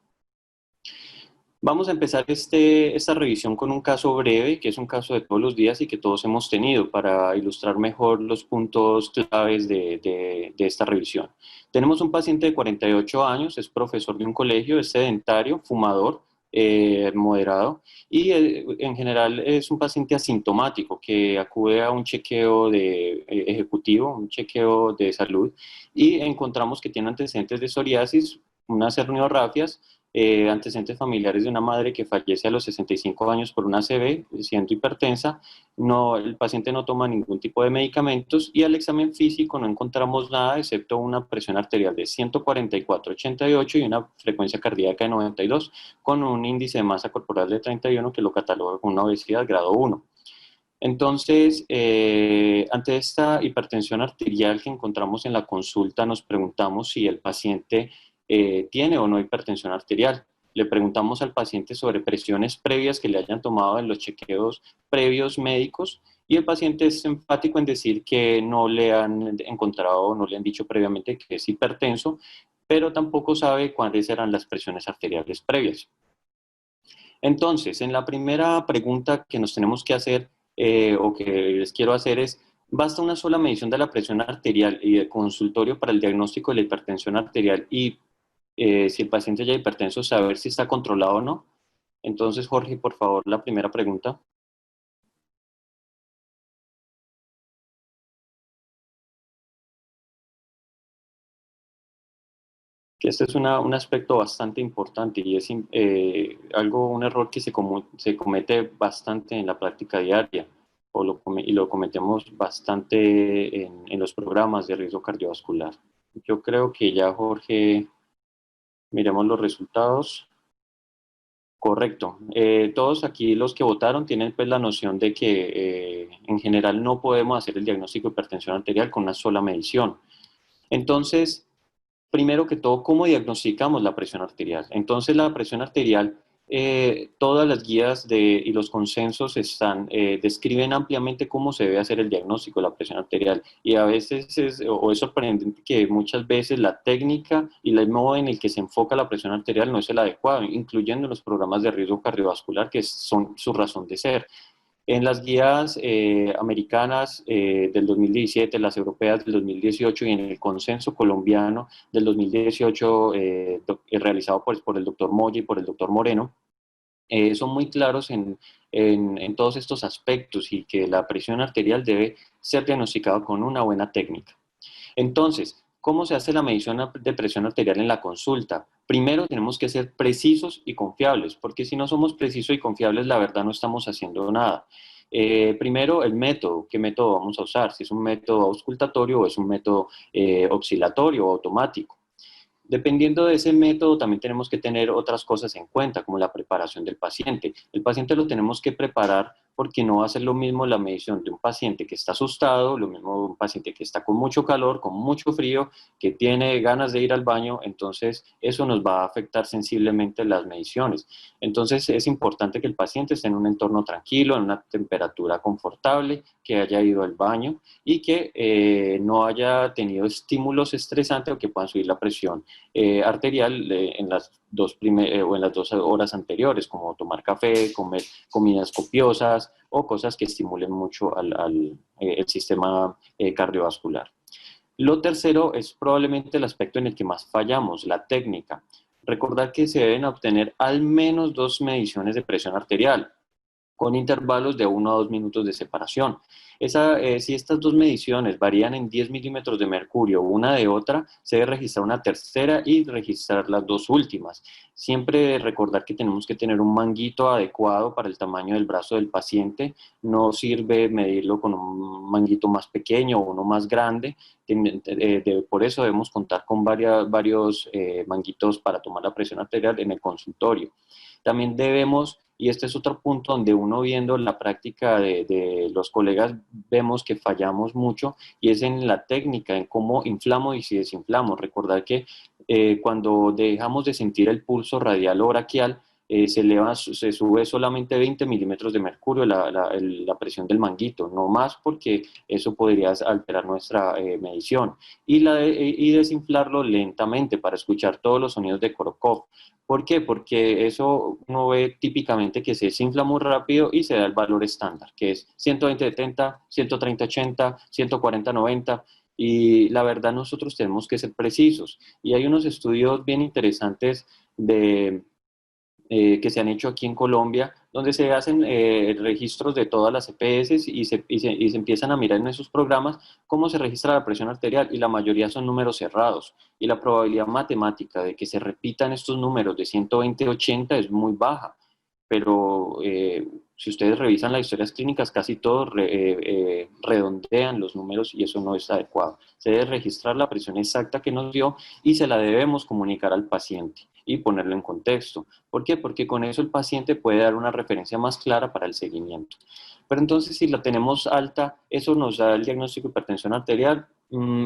Vamos a empezar esta revisión con un caso breve, que es un caso de todos los días y que todos hemos tenido para ilustrar mejor los puntos claves de esta revisión. Tenemos un paciente de 48 años, es profesor de un colegio, es sedentario, fumador, moderado, y en general es un paciente asintomático que acude a un chequeo ejecutivo, un chequeo de salud, y encontramos que tiene antecedentes de psoriasis, unas herniorragias, antecedentes familiares de una madre que fallece a los 65 años por una ACV, siendo hipertensa. El paciente no toma ningún tipo de medicamentos y al examen físico no encontramos nada excepto una presión arterial de 144/88 y una frecuencia cardíaca de 92 con un índice de masa corporal de 31 que lo cataloga como una obesidad grado 1. Entonces, ante esta hipertensión arterial que encontramos en la consulta, nos preguntamos si el paciente tiene o no hipertensión arterial. Le preguntamos al paciente sobre presiones previas que le hayan tomado en los chequeos previos médicos y el paciente es enfático en decir que no le han encontrado, no le han dicho previamente que es hipertenso, pero tampoco sabe cuáles eran las presiones arteriales previas. Entonces, en la primera pregunta que nos tenemos que hacer o que les quiero hacer es: ¿basta una sola medición de la presión arterial y de consultorio para el diagnóstico de la hipertensión arterial y si el paciente ya es hipertenso, saber si está controlado o no? Entonces, Jorge, por favor, la primera pregunta. que este es un aspecto bastante importante y es un error que se comete bastante en la práctica diaria y lo cometemos bastante en los programas de riesgo cardiovascular. Yo creo que ya, Jorge, miremos los resultados. Correcto. Todos aquí los que votaron tienen pues la noción de que en general no podemos hacer el diagnóstico de hipertensión arterial con una sola medición. Entonces, primero que todo, ¿cómo diagnosticamos la presión arterial? Entonces, la presión arterial, todas las guías y los consensos describen ampliamente cómo se debe hacer el diagnóstico de la presión arterial. Y a veces es sorprendente que muchas veces la técnica y el modo en el que se enfoca la presión arterial no es el adecuado, incluyendo los programas de riesgo cardiovascular, que son su razón de ser. En las guías americanas del 2017, las europeas del 2018 y en el consenso colombiano del 2018 realizado por el doctor Moya y por el doctor Moreno, son muy claros en todos estos aspectos y que la presión arterial debe ser diagnosticada con una buena técnica. Entonces, ¿cómo se hace la medición de presión arterial en la consulta? Primero tenemos que ser precisos y confiables, porque si no somos precisos y confiables, la verdad no estamos haciendo nada. Primero, el método. ¿Qué método vamos a usar? Si es un método auscultatorio o es un método oscilatorio o automático. Dependiendo de ese método, también tenemos que tener otras cosas en cuenta, como la preparación del paciente. El paciente lo tenemos que preparar porque no va a ser lo mismo la medición de un paciente que está asustado, lo mismo de un paciente que está con mucho calor, con mucho frío, que tiene ganas de ir al baño, entonces eso nos va a afectar sensiblemente las mediciones. Entonces es importante que el paciente esté en un entorno tranquilo, en una temperatura confortable, que haya ido al baño y que no haya tenido estímulos estresantes o que puedan subir la presión arterial en las 2 horas anteriores, como tomar café, comer comidas copiosas o cosas que estimulen mucho el sistema cardiovascular. Lo tercero es probablemente el aspecto en el que más fallamos, la técnica. Recordar que se deben obtener al menos 2 mediciones de presión arterial, con intervalos de 1 a 2 minutos de separación. Si estas 2 mediciones varían en 10 milímetros de mercurio una de otra, se debe registrar una tercera y registrar las 2 últimas. Siempre recordar que tenemos que tener un manguito adecuado para el tamaño del brazo del paciente. No sirve medirlo con un manguito más pequeño o uno más grande. Por eso debemos contar con varios manguitos para tomar la presión arterial en el consultorio. También debemos, y este es otro punto donde uno viendo la práctica de los colegas vemos que fallamos mucho, y es en la técnica, en cómo inflamos y si desinflamos. Recordar que cuando dejamos de sentir el pulso radial o braquial, se sube solamente 20 milímetros de mercurio la presión del manguito, no más, porque eso podría alterar nuestra medición. Y desinflarlo lentamente para escuchar todos los sonidos de Korokov. ¿Por qué? Porque eso uno ve típicamente que se desinfla muy rápido y se da el valor estándar, que es 120-70, 130-80, 140-90, y la verdad nosotros tenemos que ser precisos. Y hay unos estudios bien interesantes que se han hecho aquí en Colombia, donde se hacen registros de todas las EPS y se empiezan a mirar en esos programas cómo se registra la presión arterial, y la mayoría son números cerrados, y la probabilidad matemática de que se repitan estos números de 120-80 es muy baja, pero si ustedes revisan las historias clínicas, casi todos redondean los números y eso no es adecuado. Se debe registrar la presión exacta que nos dio y se la debemos comunicar al paciente y ponerlo en contexto. ¿Por qué? Porque con eso el paciente puede dar una referencia más clara para el seguimiento. Pero entonces, si la tenemos alta, ¿eso nos da el diagnóstico de hipertensión arterial?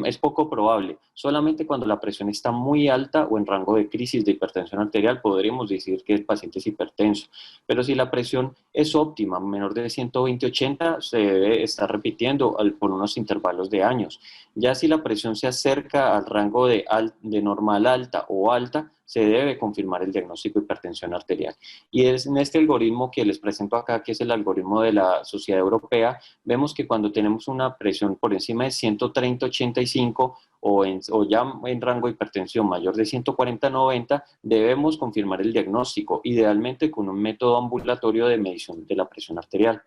Es poco probable. Solamente cuando la presión está muy alta o en rango de crisis de hipertensión arterial podríamos decir que el paciente es hipertenso. Pero si la presión es óptima, menor de 120-80, se debe estar repitiendo por unos intervalos de años. Ya si la presión se acerca al rango de normal alta o alta, se debe confirmar el diagnóstico de hipertensión arterial. Y es en este algoritmo que les presento acá, que es el algoritmo de la Sociedad Europea, vemos que cuando tenemos una presión por encima de 130-85 o ya en rango de hipertensión mayor de 140-90, debemos confirmar el diagnóstico, idealmente con un método ambulatorio de medición de la presión arterial.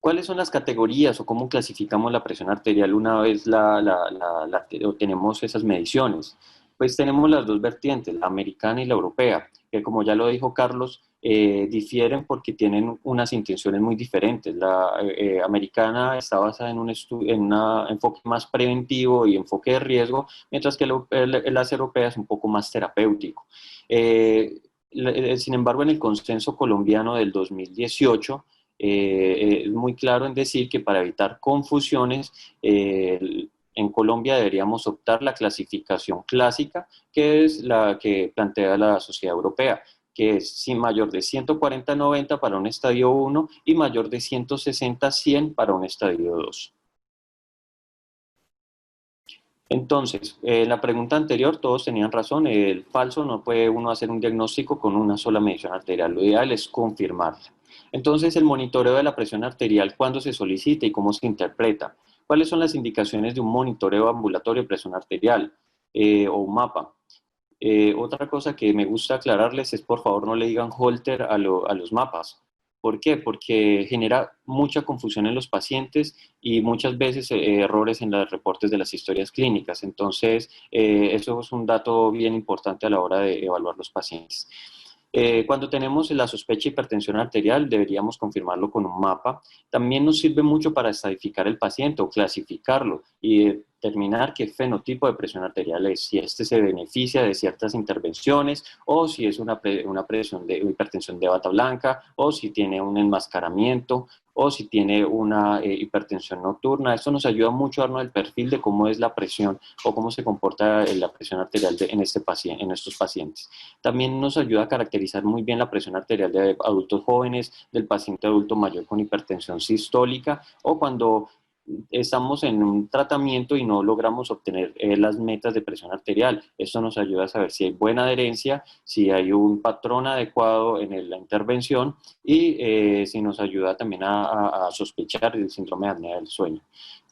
¿Cuáles son las categorías o cómo clasificamos la presión arterial una vez tenemos esas mediciones? Pues tenemos las dos vertientes, la americana y la europea, que como ya lo dijo Carlos, difieren porque tienen unas intenciones muy diferentes. La americana está basada en un enfoque más preventivo y enfoque de riesgo, mientras que las europeas es un poco más terapéutico. Sin embargo, en el consenso colombiano del 2018, es muy claro en decir que para evitar confusiones, en Colombia deberíamos optar la clasificación clásica, que es la que plantea la Sociedad Europea, que es mayor de 140-90 para un estadio 1 y mayor de 160-100 para un estadio 2. Entonces, en la pregunta anterior todos tenían razón, el falso no puede uno hacer un diagnóstico con una sola medición arterial, lo ideal es confirmarla. Entonces, el monitoreo de la presión arterial, ¿cuándo se solicita y cómo se interpreta? ¿Cuáles son las indicaciones de un monitoreo ambulatorio de presión arterial o un mapa? Otra cosa que me gusta aclararles es, por favor, no le digan Holter a los mapas. ¿Por qué? Porque genera mucha confusión en los pacientes y muchas veces errores en los reportes de las historias clínicas. Entonces, eso es un dato bien importante a la hora de evaluar los pacientes. Cuando tenemos la sospecha de hipertensión arterial, deberíamos confirmarlo con un mapa. También nos sirve mucho para estadificar el paciente o clasificarlo y determinar qué fenotipo de presión arterial es, si este se beneficia de ciertas intervenciones o si es una presión de hipertensión de bata blanca o si tiene un enmascaramiento o si tiene una hipertensión nocturna. Esto nos ayuda mucho a darnos el perfil de cómo es la presión o cómo se comporta la presión arterial en estos pacientes. También nos ayuda a caracterizar muy bien la presión arterial de adultos jóvenes, del paciente adulto mayor con hipertensión sistólica o cuando estamos en un tratamiento y no logramos obtener las metas de presión arterial. Esto nos ayuda a saber si hay buena adherencia, si hay un patrón adecuado en la intervención y si nos ayuda también a sospechar el síndrome de apnea del sueño.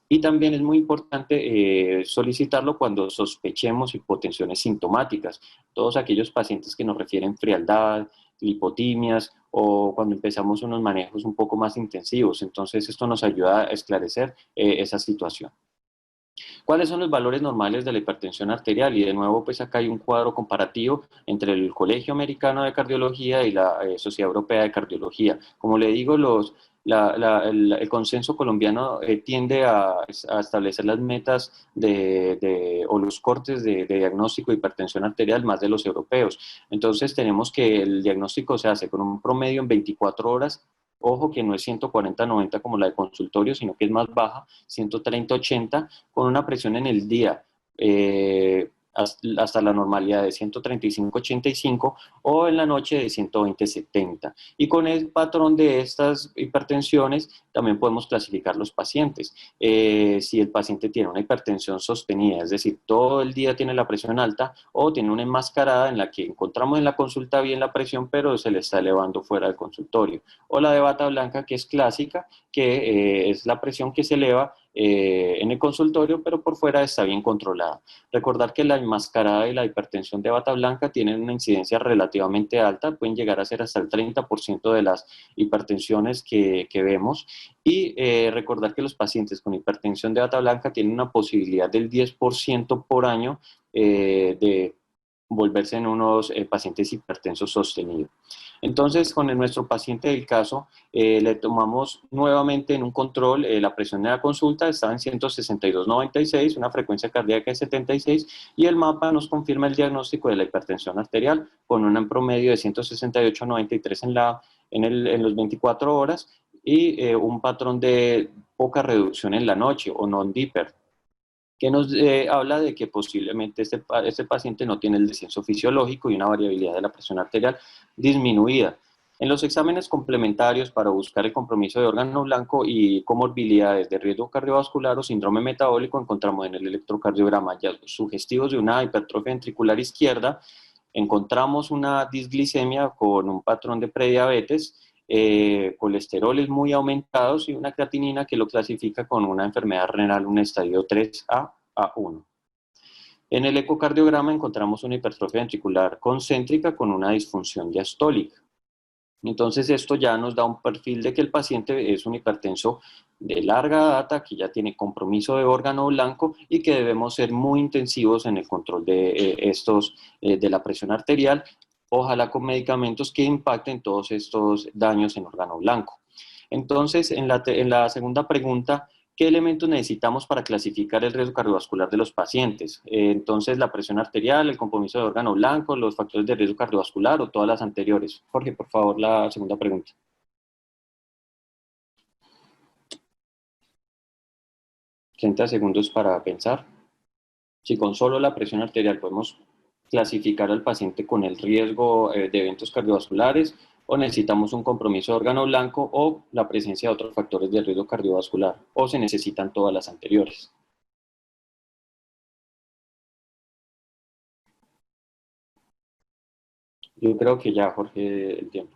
Y también es muy importante solicitarlo cuando sospechemos hipotensiones sintomáticas. Todos aquellos pacientes que nos refieren frialdad, lipotimias o cuando empezamos unos manejos un poco más intensivos. Entonces esto nos ayuda a esclarecer esa situación. ¿Cuáles son los valores normales de la hipertensión arterial? Y de nuevo, pues acá hay un cuadro comparativo entre el Colegio Americano de Cardiología y la Sociedad Europea de Cardiología. Como le digo, el consenso colombiano tiende a establecer las metas o los cortes de diagnóstico de hipertensión arterial más de los europeos. Entonces tenemos que el diagnóstico se hace con un promedio en 24 horas. Ojo que no es 140-90 como la de consultorio, sino que es más baja, 130-80, con una presión en el día hasta la normalidad de 135-85 o en la noche de 120-70. Y con el patrón de estas hipertensiones también podemos clasificar los pacientes. Si el paciente tiene una hipertensión sostenida, es decir, todo el día tiene la presión alta o tiene una enmascarada en la que encontramos en la consulta bien la presión, pero se le está elevando fuera del consultorio. O la de bata blanca, que es clásica, que es la presión que se eleva en el consultorio, pero por fuera está bien controlada. Recordar que la enmascarada y la hipertensión de bata blanca tienen una incidencia relativamente alta, pueden llegar a ser hasta el 30% de las hipertensiones que vemos, y recordar que los pacientes con hipertensión de bata blanca tienen una posibilidad del 10% por año de volverse en unos pacientes hipertensos sostenidos. Entonces, con nuestro paciente del caso, le tomamos nuevamente en un control la presión de la consulta, estaba en 162/96, una frecuencia cardíaca de 76, y el mapa nos confirma el diagnóstico de la hipertensión arterial con un promedio de 168/93 en los 24 horas y un patrón de poca reducción en la noche o non-diper, que nos habla de que posiblemente este paciente no tiene el descenso fisiológico y una variabilidad de la presión arterial disminuida. En los exámenes complementarios para buscar el compromiso de órgano blanco y comorbilidades de riesgo cardiovascular o síndrome metabólico, encontramos en el electrocardiograma hallazgos sugestivos de una hipertrofia ventricular izquierda, encontramos una disglicemia con un patrón de prediabetes, colesteroles muy aumentados y una creatinina que lo clasifica con una enfermedad renal, un estadio 3A a 1. En el ecocardiograma encontramos una hipertrofia ventricular concéntrica con una disfunción diastólica. Entonces esto ya nos da un perfil de que el paciente es un hipertenso de larga data, que ya tiene compromiso de órgano blanco y que debemos ser muy intensivos en el control de de la presión arterial, ojalá con medicamentos que impacten todos estos daños en órgano blanco. Entonces, en la segunda pregunta, ¿qué elementos necesitamos para clasificar el riesgo cardiovascular de los pacientes? Entonces, la presión arterial, el compromiso de órgano blanco, los factores de riesgo cardiovascular o todas las anteriores. Jorge, por favor, la segunda pregunta. 30 segundos para pensar. Si con solo la presión arterial podemos clasificar al paciente con el riesgo de eventos cardiovasculares, o necesitamos un compromiso de órgano blanco o la presencia de otros factores de riesgo cardiovascular, o se necesitan todas las anteriores. Yo creo que ya, Jorge, el tiempo.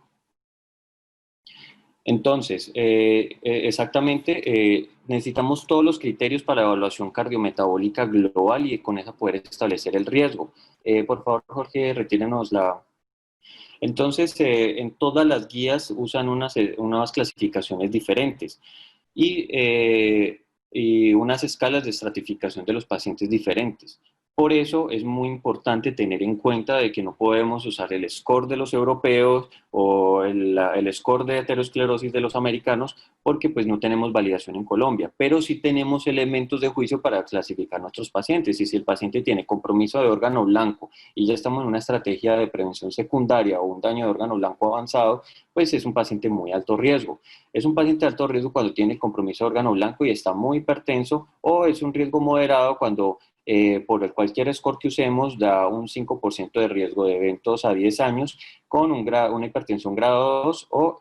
Entonces, exactamente, necesitamos todos los criterios para evaluación cardiometabólica global y con eso poder establecer el riesgo. Por favor, Jorge, retírenos la... Entonces, en todas las guías usan unas clasificaciones diferentes y unas escalas de estratificación de los pacientes diferentes. Por eso es muy importante tener en cuenta de que no podemos usar el score de los europeos o el score de aterosclerosis de los americanos, porque pues no tenemos validación en Colombia, pero sí tenemos elementos de juicio para clasificar nuestros pacientes. Y si el paciente tiene compromiso de órgano blanco y ya estamos en una estrategia de prevención secundaria o un daño de órgano blanco avanzado, pues es un paciente muy alto riesgo. Es un paciente de alto riesgo cuando tiene compromiso de órgano blanco y está muy hipertenso, o es un riesgo moderado cuando por cualquier score que usemos da un 5% de riesgo de eventos a 10 años con una hipertensión grado 2 o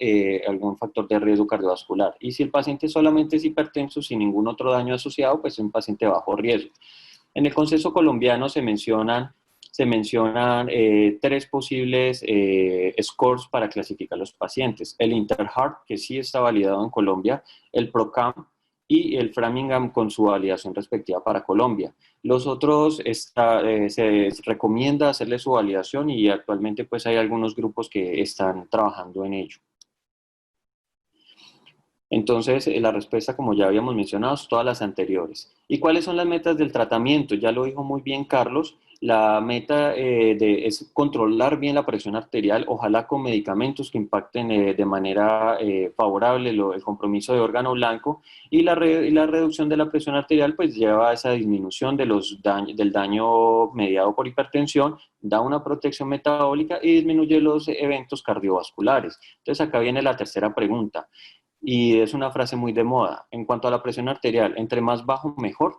algún factor de riesgo cardiovascular. Y si el paciente solamente es hipertenso sin ningún otro daño asociado, pues es un paciente de bajo riesgo. En el consenso colombiano se mencionan 3 posibles scores para clasificar los pacientes. El Interheart, que sí está validado en Colombia, el PROCAM y el Framingham con su validación respectiva para Colombia. Los otros se recomienda hacerle su validación y actualmente pues hay algunos grupos que están trabajando en ello. Entonces, la respuesta, como ya habíamos mencionado, es todas las anteriores. ¿Y cuáles son las metas del tratamiento? Ya lo dijo muy bien Carlos. La meta es controlar bien la presión arterial, ojalá con medicamentos que impacten de manera favorable el compromiso de órgano blanco, y la reducción de la presión arterial pues lleva a esa disminución del daño mediado por hipertensión, da una protección metabólica y disminuye los eventos cardiovasculares. Entonces acá viene la tercera pregunta. Y es una frase muy de moda. En cuanto a la presión arterial, entre más bajo, mejor.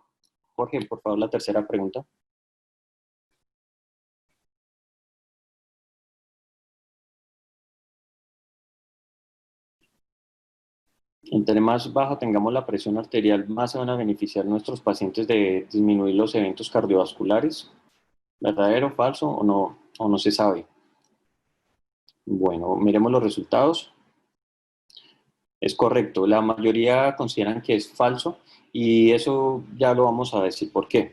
Jorge, por favor, la tercera pregunta. Entre más bajo tengamos la presión arterial, más se van a beneficiar nuestros pacientes de disminuir los eventos cardiovasculares. ¿Verdadero, falso o no se sabe? Bueno, miremos los resultados. Es correcto, la mayoría consideran que es falso y eso ya lo vamos a decir por qué.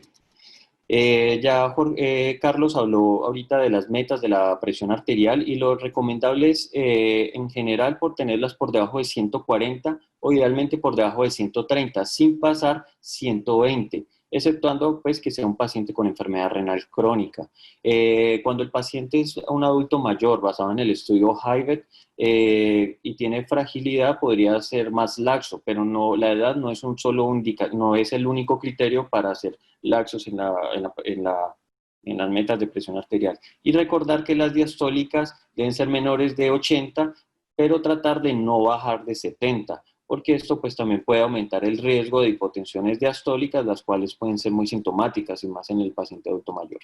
Carlos habló ahorita de las metas de la presión arterial y lo recomendable es en general por tenerlas por debajo de 140 o idealmente por debajo de 130 sin pasar 120, exceptuando pues que sea un paciente con enfermedad renal crónica. Cuando el paciente es un adulto mayor, basado en el estudio Hivet, y tiene fragilidad, podría ser más laxo, pero no, la edad no es no es el único criterio para hacer laxos en las metas de presión arterial. Y recordar que las diastólicas deben ser menores de 80, pero tratar de no bajar de 70, porque esto pues también puede aumentar el riesgo de hipotensiones diastólicas, las cuales pueden ser muy sintomáticas y más en el paciente adulto mayor.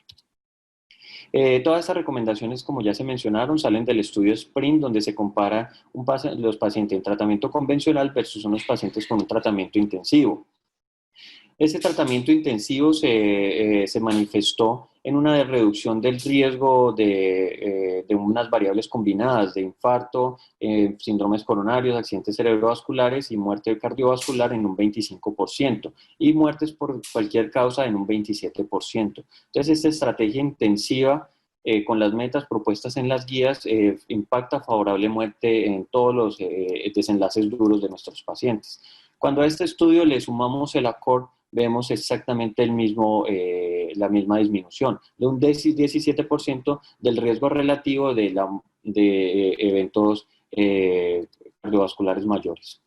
Todas estas recomendaciones, como ya se mencionaron, salen del estudio SPRINT, donde se compara los pacientes en tratamiento convencional versus unos pacientes con un tratamiento intensivo. Ese tratamiento intensivo se manifestó en una reducción del riesgo de unas variables combinadas de infarto, síndromes coronarios, accidentes cerebrovasculares y muerte cardiovascular en un 25% y muertes por cualquier causa en un 27%. Entonces, esta estrategia intensiva con las metas propuestas en las guías impacta favorablemente en todos los desenlaces duros de nuestros pacientes. Cuando a este estudio le sumamos el ACORD, vemos exactamente la misma disminución, de un 17% del riesgo relativo de eventos cardiovasculares mayores.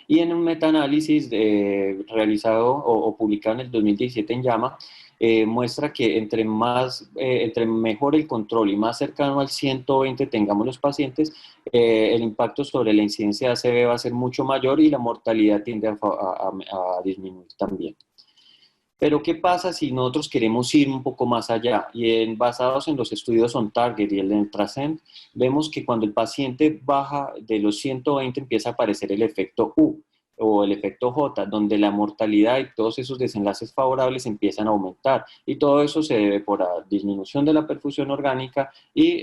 Y en un metaanálisis realizado o publicado en el 2017 en JAMA, muestra que entre mejor el control y más cercano al 120 tengamos los pacientes, el impacto sobre la incidencia de ACV va a ser mucho mayor y la mortalidad tiende a disminuir también. Pero ¿qué pasa si nosotros queremos ir un poco más allá? Y basados en los estudios OnTarget y el de Trascend, vemos que cuando el paciente baja de los 120 empieza a aparecer el efecto U o el efecto J, donde la mortalidad y todos esos desenlaces favorables empiezan a aumentar. Y todo eso se debe por la disminución de la perfusión orgánica y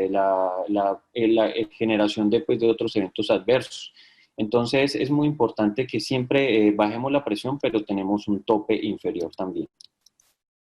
la generación de otros eventos adversos. Entonces es muy importante que siempre bajemos la presión, pero tenemos un tope inferior también.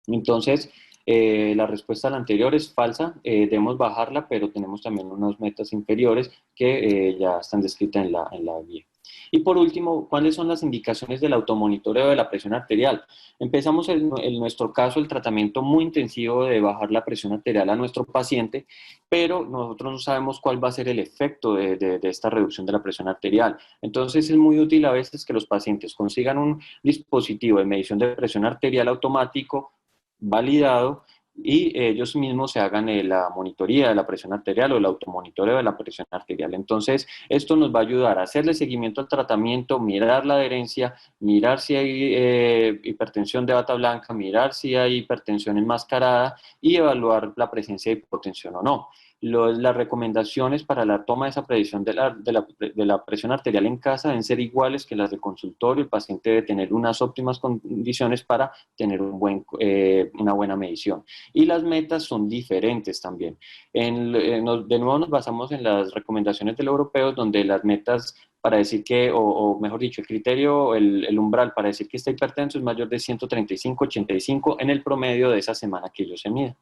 Entonces, la respuesta a la anterior es falsa, debemos bajarla, pero tenemos también unas metas inferiores que ya están descritas en la guía. Y por último, ¿cuáles son las indicaciones del automonitoreo de la presión arterial? Empezamos en nuestro caso el tratamiento muy intensivo de bajar la presión arterial a nuestro paciente, pero nosotros no sabemos cuál va a ser el efecto de esta reducción de la presión arterial. Entonces es muy útil a veces que los pacientes consigan un dispositivo de medición de presión arterial automático validado y ellos mismos se hagan la monitoría de la presión arterial o el automonitoreo de la presión arterial. Entonces, esto nos va a ayudar a hacerle seguimiento al tratamiento, mirar la adherencia, mirar si hay hipertensión de bata blanca, mirar si hay hipertensión enmascarada y evaluar la presencia de hipotensión o no. Las recomendaciones para la toma de esa predicción de la presión arterial en casa deben ser iguales que las del consultorio. El paciente debe tener unas óptimas condiciones para tener una buena medición. Y las metas son diferentes también. De nuevo nos basamos en las recomendaciones del europeo, donde las metas para decir que, o mejor dicho, el criterio, el umbral para decir que está hipertenso es mayor de 135-85 en el promedio de esa semana que ellos se miden.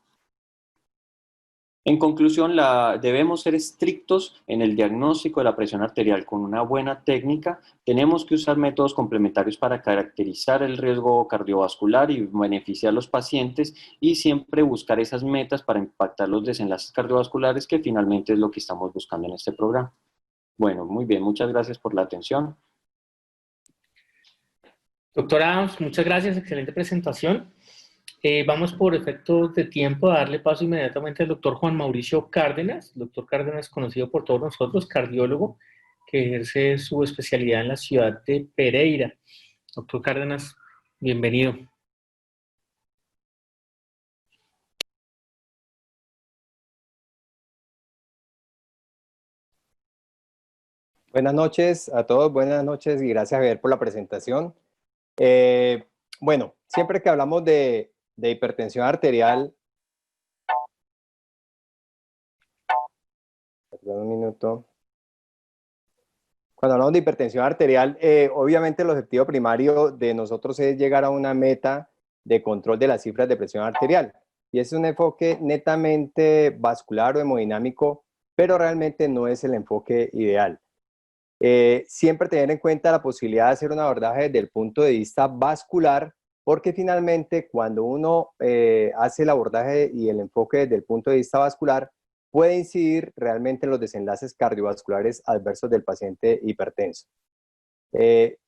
En conclusión, debemos ser estrictos en el diagnóstico de la presión arterial con una buena técnica. Tenemos que usar métodos complementarios para caracterizar el riesgo cardiovascular y beneficiar a los pacientes y siempre buscar esas metas para impactar los desenlaces cardiovasculares, que finalmente es lo que estamos buscando en este programa. Bueno, muy bien, muchas gracias por la atención. Doctora Adams, muchas gracias, excelente presentación. Vamos por efectos de tiempo a darle paso inmediatamente al doctor Juan Mauricio Cárdenas. El doctor Cárdenas, conocido por todos nosotros, cardiólogo, que ejerce su especialidad en la ciudad de Pereira. Doctor Cárdenas, bienvenido. Buenas noches a todos, buenas noches y gracias, Javier, por la presentación. Bueno, siempre que hablamos de hipertensión arterial, perdón un minuto. Cuando hablamos de hipertensión arterial, obviamente el objetivo primario de nosotros es llegar a una meta de control de las cifras de presión arterial. Y es un enfoque netamente vascular o hemodinámico, pero realmente no es el enfoque ideal. Siempre tener en cuenta la posibilidad de hacer un abordaje desde el punto de vista vascular, porque finalmente cuando uno hace el abordaje y el enfoque desde el punto de vista vascular, puede incidir realmente en los desenlaces cardiovasculares adversos del paciente hipertenso.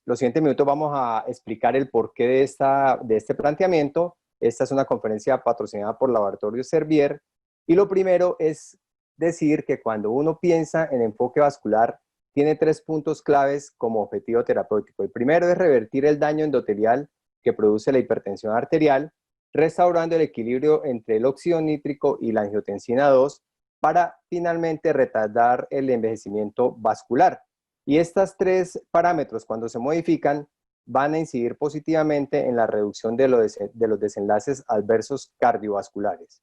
Los siguientes minutos vamos a explicar el porqué de este planteamiento. Esta es una conferencia patrocinada por Laboratorio Servier, y lo primero es decir que cuando uno piensa en enfoque vascular, tiene 3 puntos claves como objetivo terapéutico. El primero es revertir el daño endotelial que produce la hipertensión arterial, restaurando el equilibrio entre el óxido nítrico y la angiotensina 2 para finalmente retardar el envejecimiento vascular. Y estos 3 parámetros, cuando se modifican, van a incidir positivamente en la reducción de los desenlaces adversos cardiovasculares.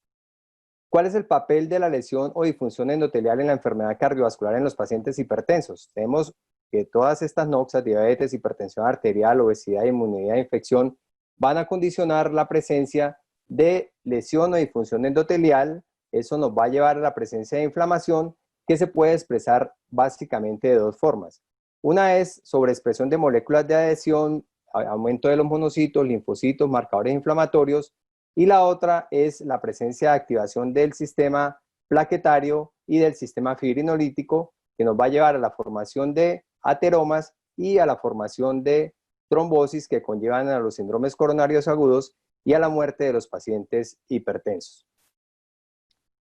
¿Cuál es el papel de la lesión o disfunción endotelial en la enfermedad cardiovascular en los pacientes hipertensos? Tenemos que todas estas noxas, diabetes, hipertensión arterial, obesidad, inmunidad e infección, van a condicionar la presencia de lesión o disfunción endotelial. Eso nos va a llevar a la presencia de inflamación, que se puede expresar básicamente de 2 formas. Una es sobreexpresión de moléculas de adhesión, aumento de los monocitos, linfocitos, marcadores inflamatorios, y la otra es la presencia de activación del sistema plaquetario y del sistema fibrinolítico, que nos va a llevar a la formación de ateromas y a la formación de trombosis que conllevan a los síndromes coronarios agudos y a la muerte de los pacientes hipertensos.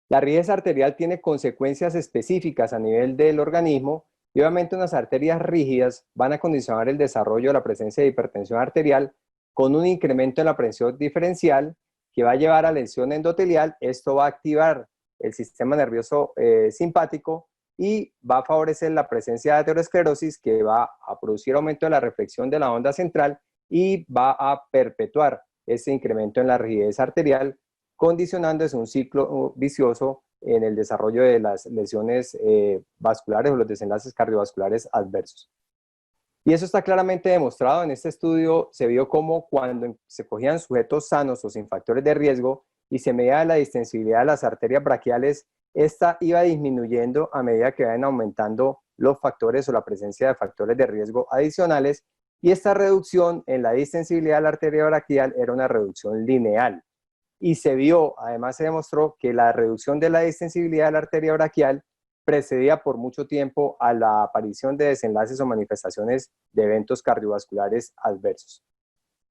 La rigidez arterial tiene consecuencias específicas a nivel del organismo y obviamente unas arterias rígidas van a condicionar el desarrollo de la presencia de hipertensión arterial con un incremento en la presión diferencial que va a llevar a lesión endotelial. Esto va a activar el sistema nervioso simpático y va a favorecer la presencia de aterosclerosis, que va a producir aumento de la reflexión de la onda central y va a perpetuar ese incremento en la rigidez arterial, condicionándose un ciclo vicioso en el desarrollo de las lesiones vasculares o los desenlaces cardiovasculares adversos. Y eso está claramente demostrado. En este estudio se vio cómo cuando se cogían sujetos sanos o sin factores de riesgo y se medía la distensibilidad de las arterias braquiales, esta iba disminuyendo a medida que iban aumentando los factores o la presencia de factores de riesgo adicionales, y esta reducción en la distensibilidad de la arteria braquial era una reducción lineal. Y se vio, además se demostró que la reducción de la distensibilidad de la arteria braquial precedía por mucho tiempo a la aparición de desenlaces o manifestaciones de eventos cardiovasculares adversos.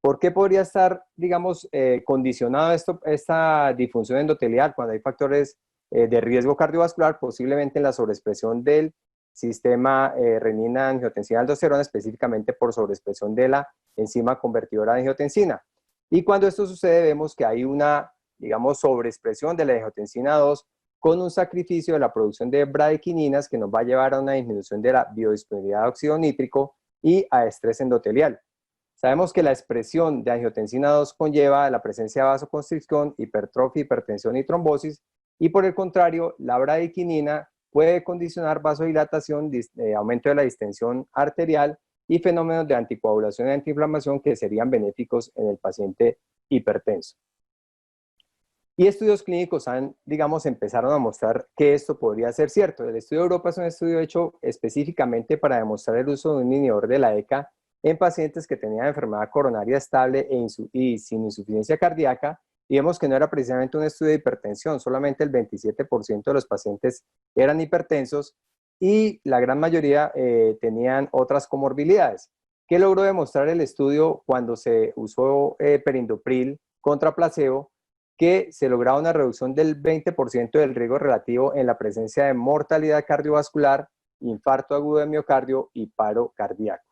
¿Por qué podría estar, digamos, condicionado esta disfunción endotelial cuando hay factores de riesgo cardiovascular? Posiblemente en la sobreexpresión del sistema renina, angiotensina, aldosterona, específicamente por sobreexpresión de la enzima convertidora de angiotensina. Y cuando esto sucede, vemos que hay una, digamos, sobreexpresión de la angiotensina 2 con un sacrificio de la producción de bradykininas que nos va a llevar a una disminución de la biodisponibilidad de óxido nítrico y a estrés endotelial. Sabemos que la expresión de angiotensina 2 conlleva la presencia de vasoconstricción, hipertrofia, hipertensión y trombosis, y por el contrario, la bradykinina puede condicionar vasodilatación, aumento de la distensión arterial y fenómenos de anticoagulación y antiinflamación que serían benéficos en el paciente hipertenso. Y estudios clínicos empezaron a mostrar que esto podría ser cierto. El estudio de Europa es un estudio hecho específicamente para demostrar el uso de un inhibidor de la ECA en pacientes que tenían enfermedad coronaria estable y sin insuficiencia cardíaca, y vemos que no era precisamente un estudio de hipertensión, solamente el 27% de los pacientes eran hipertensos y la gran mayoría tenían otras comorbilidades. ¿Qué logró demostrar el estudio cuando se usó perindopril contra placebo? Que se lograba una reducción del 20% del riesgo relativo en la presencia de mortalidad cardiovascular, infarto agudo de miocardio y paro cardíaco.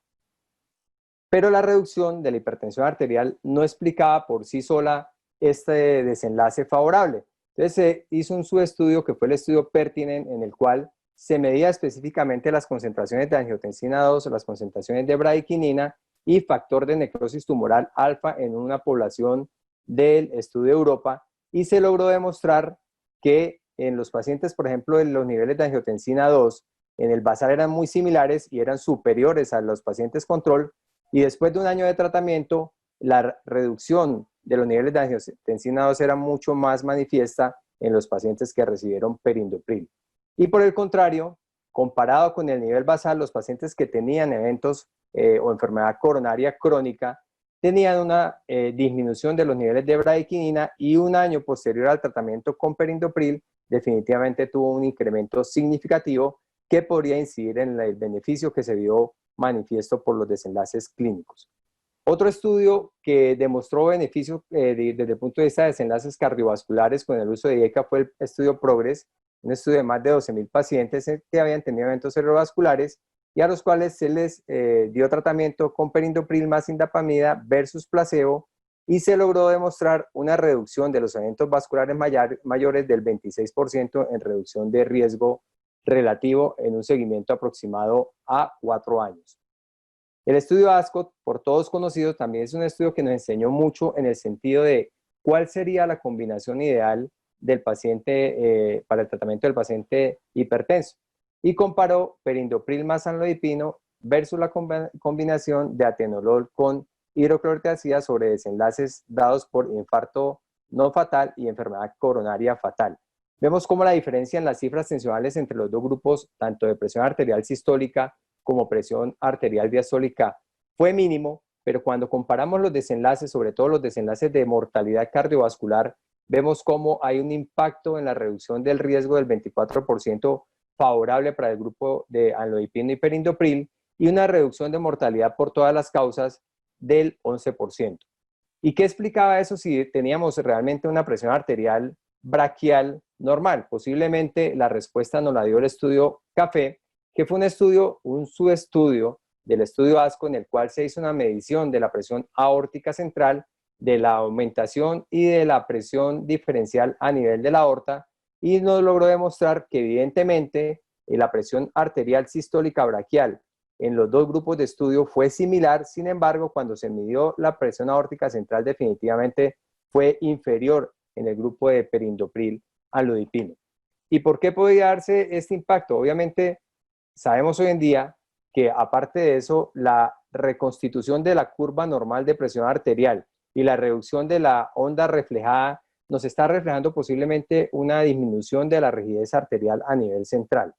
Pero la reducción de la hipertensión arterial no explicaba por sí sola este desenlace favorable. Entonces se hizo un subestudio que fue el estudio Pertinent, en el cual se medía específicamente las concentraciones de angiotensina 2, las concentraciones de bradykinina y factor de necrosis tumoral alfa en una población del estudio Europa, y se logró demostrar que en los pacientes, por ejemplo, en los niveles de angiotensina 2 en el basal eran muy similares y eran superiores a los pacientes control, y después de un año de tratamiento la reducción de los niveles de angiotensina 2 era mucho más manifiesta en los pacientes que recibieron perindopril. Y por el contrario, comparado con el nivel basal, los pacientes que tenían eventos o enfermedad coronaria crónica tenían una disminución de los niveles de bradykinina, y un año posterior al tratamiento con perindopril definitivamente tuvo un incremento significativo que podría incidir en el beneficio que se vio manifiesto por los desenlaces clínicos. Otro estudio que demostró beneficios desde el punto de vista de desenlaces cardiovasculares con el uso de ECA fue el estudio PROGRESS, un estudio de más de 12,000 pacientes que habían tenido eventos cerebrovasculares y a los cuales se les dio tratamiento con perindopril más indapamida versus placebo, y se logró demostrar una reducción de los eventos vasculares mayores del 26% en reducción de riesgo relativo en un seguimiento aproximado a 4 años. El estudio ASCOT, por todos conocidos, también es un estudio que nos enseñó mucho en el sentido de cuál sería la combinación ideal del paciente para el tratamiento del paciente hipertenso, y comparó perindopril más amlodipino versus la combinación de atenolol con hidroclorotiazida sobre desenlaces dados por infarto no fatal y enfermedad coronaria fatal. Vemos cómo la diferencia en las cifras tensionales entre los dos grupos, tanto de presión arterial sistólica como presión arterial diastólica fue mínimo, pero cuando comparamos los desenlaces, sobre todo los desenlaces de mortalidad cardiovascular, vemos cómo hay un impacto en la reducción del riesgo del 24% favorable para el grupo de amlodipino y perindopril y una reducción de mortalidad por todas las causas del 11%. ¿Y qué explicaba eso si teníamos realmente una presión arterial braquial normal? Posiblemente la respuesta nos la dio el estudio CAFE, que fue un subestudio del estudio ASCO en el cual se hizo una medición de la presión aórtica central, de la aumentación y de la presión diferencial a nivel de la aorta, y nos logró demostrar que evidentemente la presión arterial sistólica braquial en los dos grupos de estudio fue similar. Sin embargo, cuando se midió la presión aórtica central, definitivamente fue inferior en el grupo de perindopril amlodipino. ¿Y por qué podía darse este impacto? Obviamente, sabemos hoy en día que aparte de eso, la reconstitución de la curva normal de presión arterial y la reducción de la onda reflejada nos está reflejando posiblemente una disminución de la rigidez arterial a nivel central.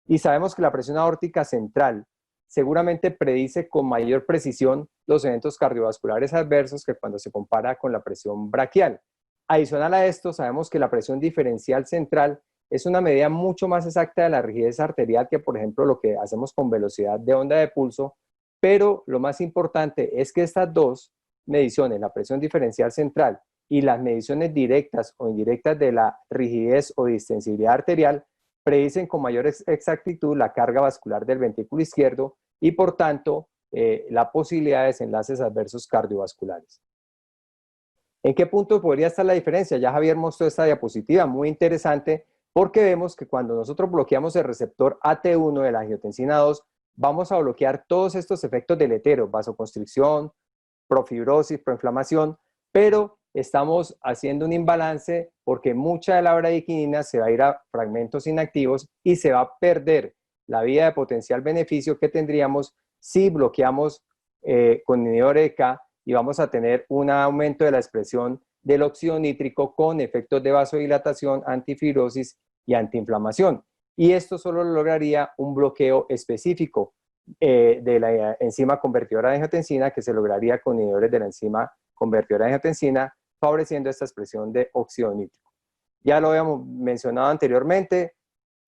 Y sabemos que la presión aórtica central seguramente predice con mayor precisión los eventos cardiovasculares adversos que cuando se compara con la presión braquial. Adicional a esto, sabemos que la presión diferencial central es una medida mucho más exacta de la rigidez arterial que, por ejemplo, lo que hacemos con velocidad de onda de pulso, pero lo más importante es que estas dos mediciones, la presión diferencial central y las mediciones directas o indirectas de la rigidez o distensibilidad arterial, predicen con mayor exactitud la carga vascular del ventrículo izquierdo y, por tanto, la posibilidad de desenlaces adversos cardiovasculares. ¿En qué punto podría estar la diferencia? Ya Javier mostró esta diapositiva muy interesante porque vemos que cuando nosotros bloqueamos el receptor AT1 de la angiotensina 2, vamos a bloquear todos estos efectos deleterios, vasoconstricción, profibrosis, proinflamación, pero estamos haciendo un imbalance porque mucha de la bradiquinina se va a ir a fragmentos inactivos y se va a perder la vía de potencial beneficio que tendríamos si bloqueamos con inhibidor ECA, y vamos a tener un aumento de la expresión del óxido nítrico con efectos de vasodilatación, antifibrosis y antiinflamación. Y esto solo lo lograría un bloqueo específico de la enzima convertidora de angiotensina, que se lograría con inhibidores de la enzima convertidora de angiotensina, favoreciendo esta expresión de óxido nítrico. Ya lo habíamos mencionado anteriormente,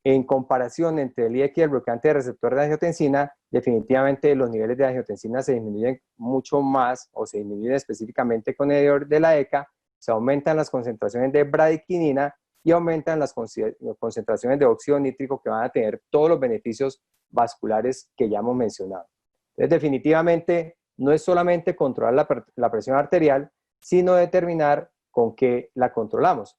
en comparación entre el IEC y el bloqueante de receptor de angiotensina, definitivamente los niveles de angiotensina se disminuyen mucho más, o se disminuyen específicamente con el inhibidor de la ECA, se aumentan las concentraciones de bradiquinina y aumentan las concentraciones de óxido nítrico, que van a tener todos los beneficios vasculares que ya hemos mencionado. Entonces, definitivamente, no es solamente controlar la presión arterial, sino determinar con qué la controlamos.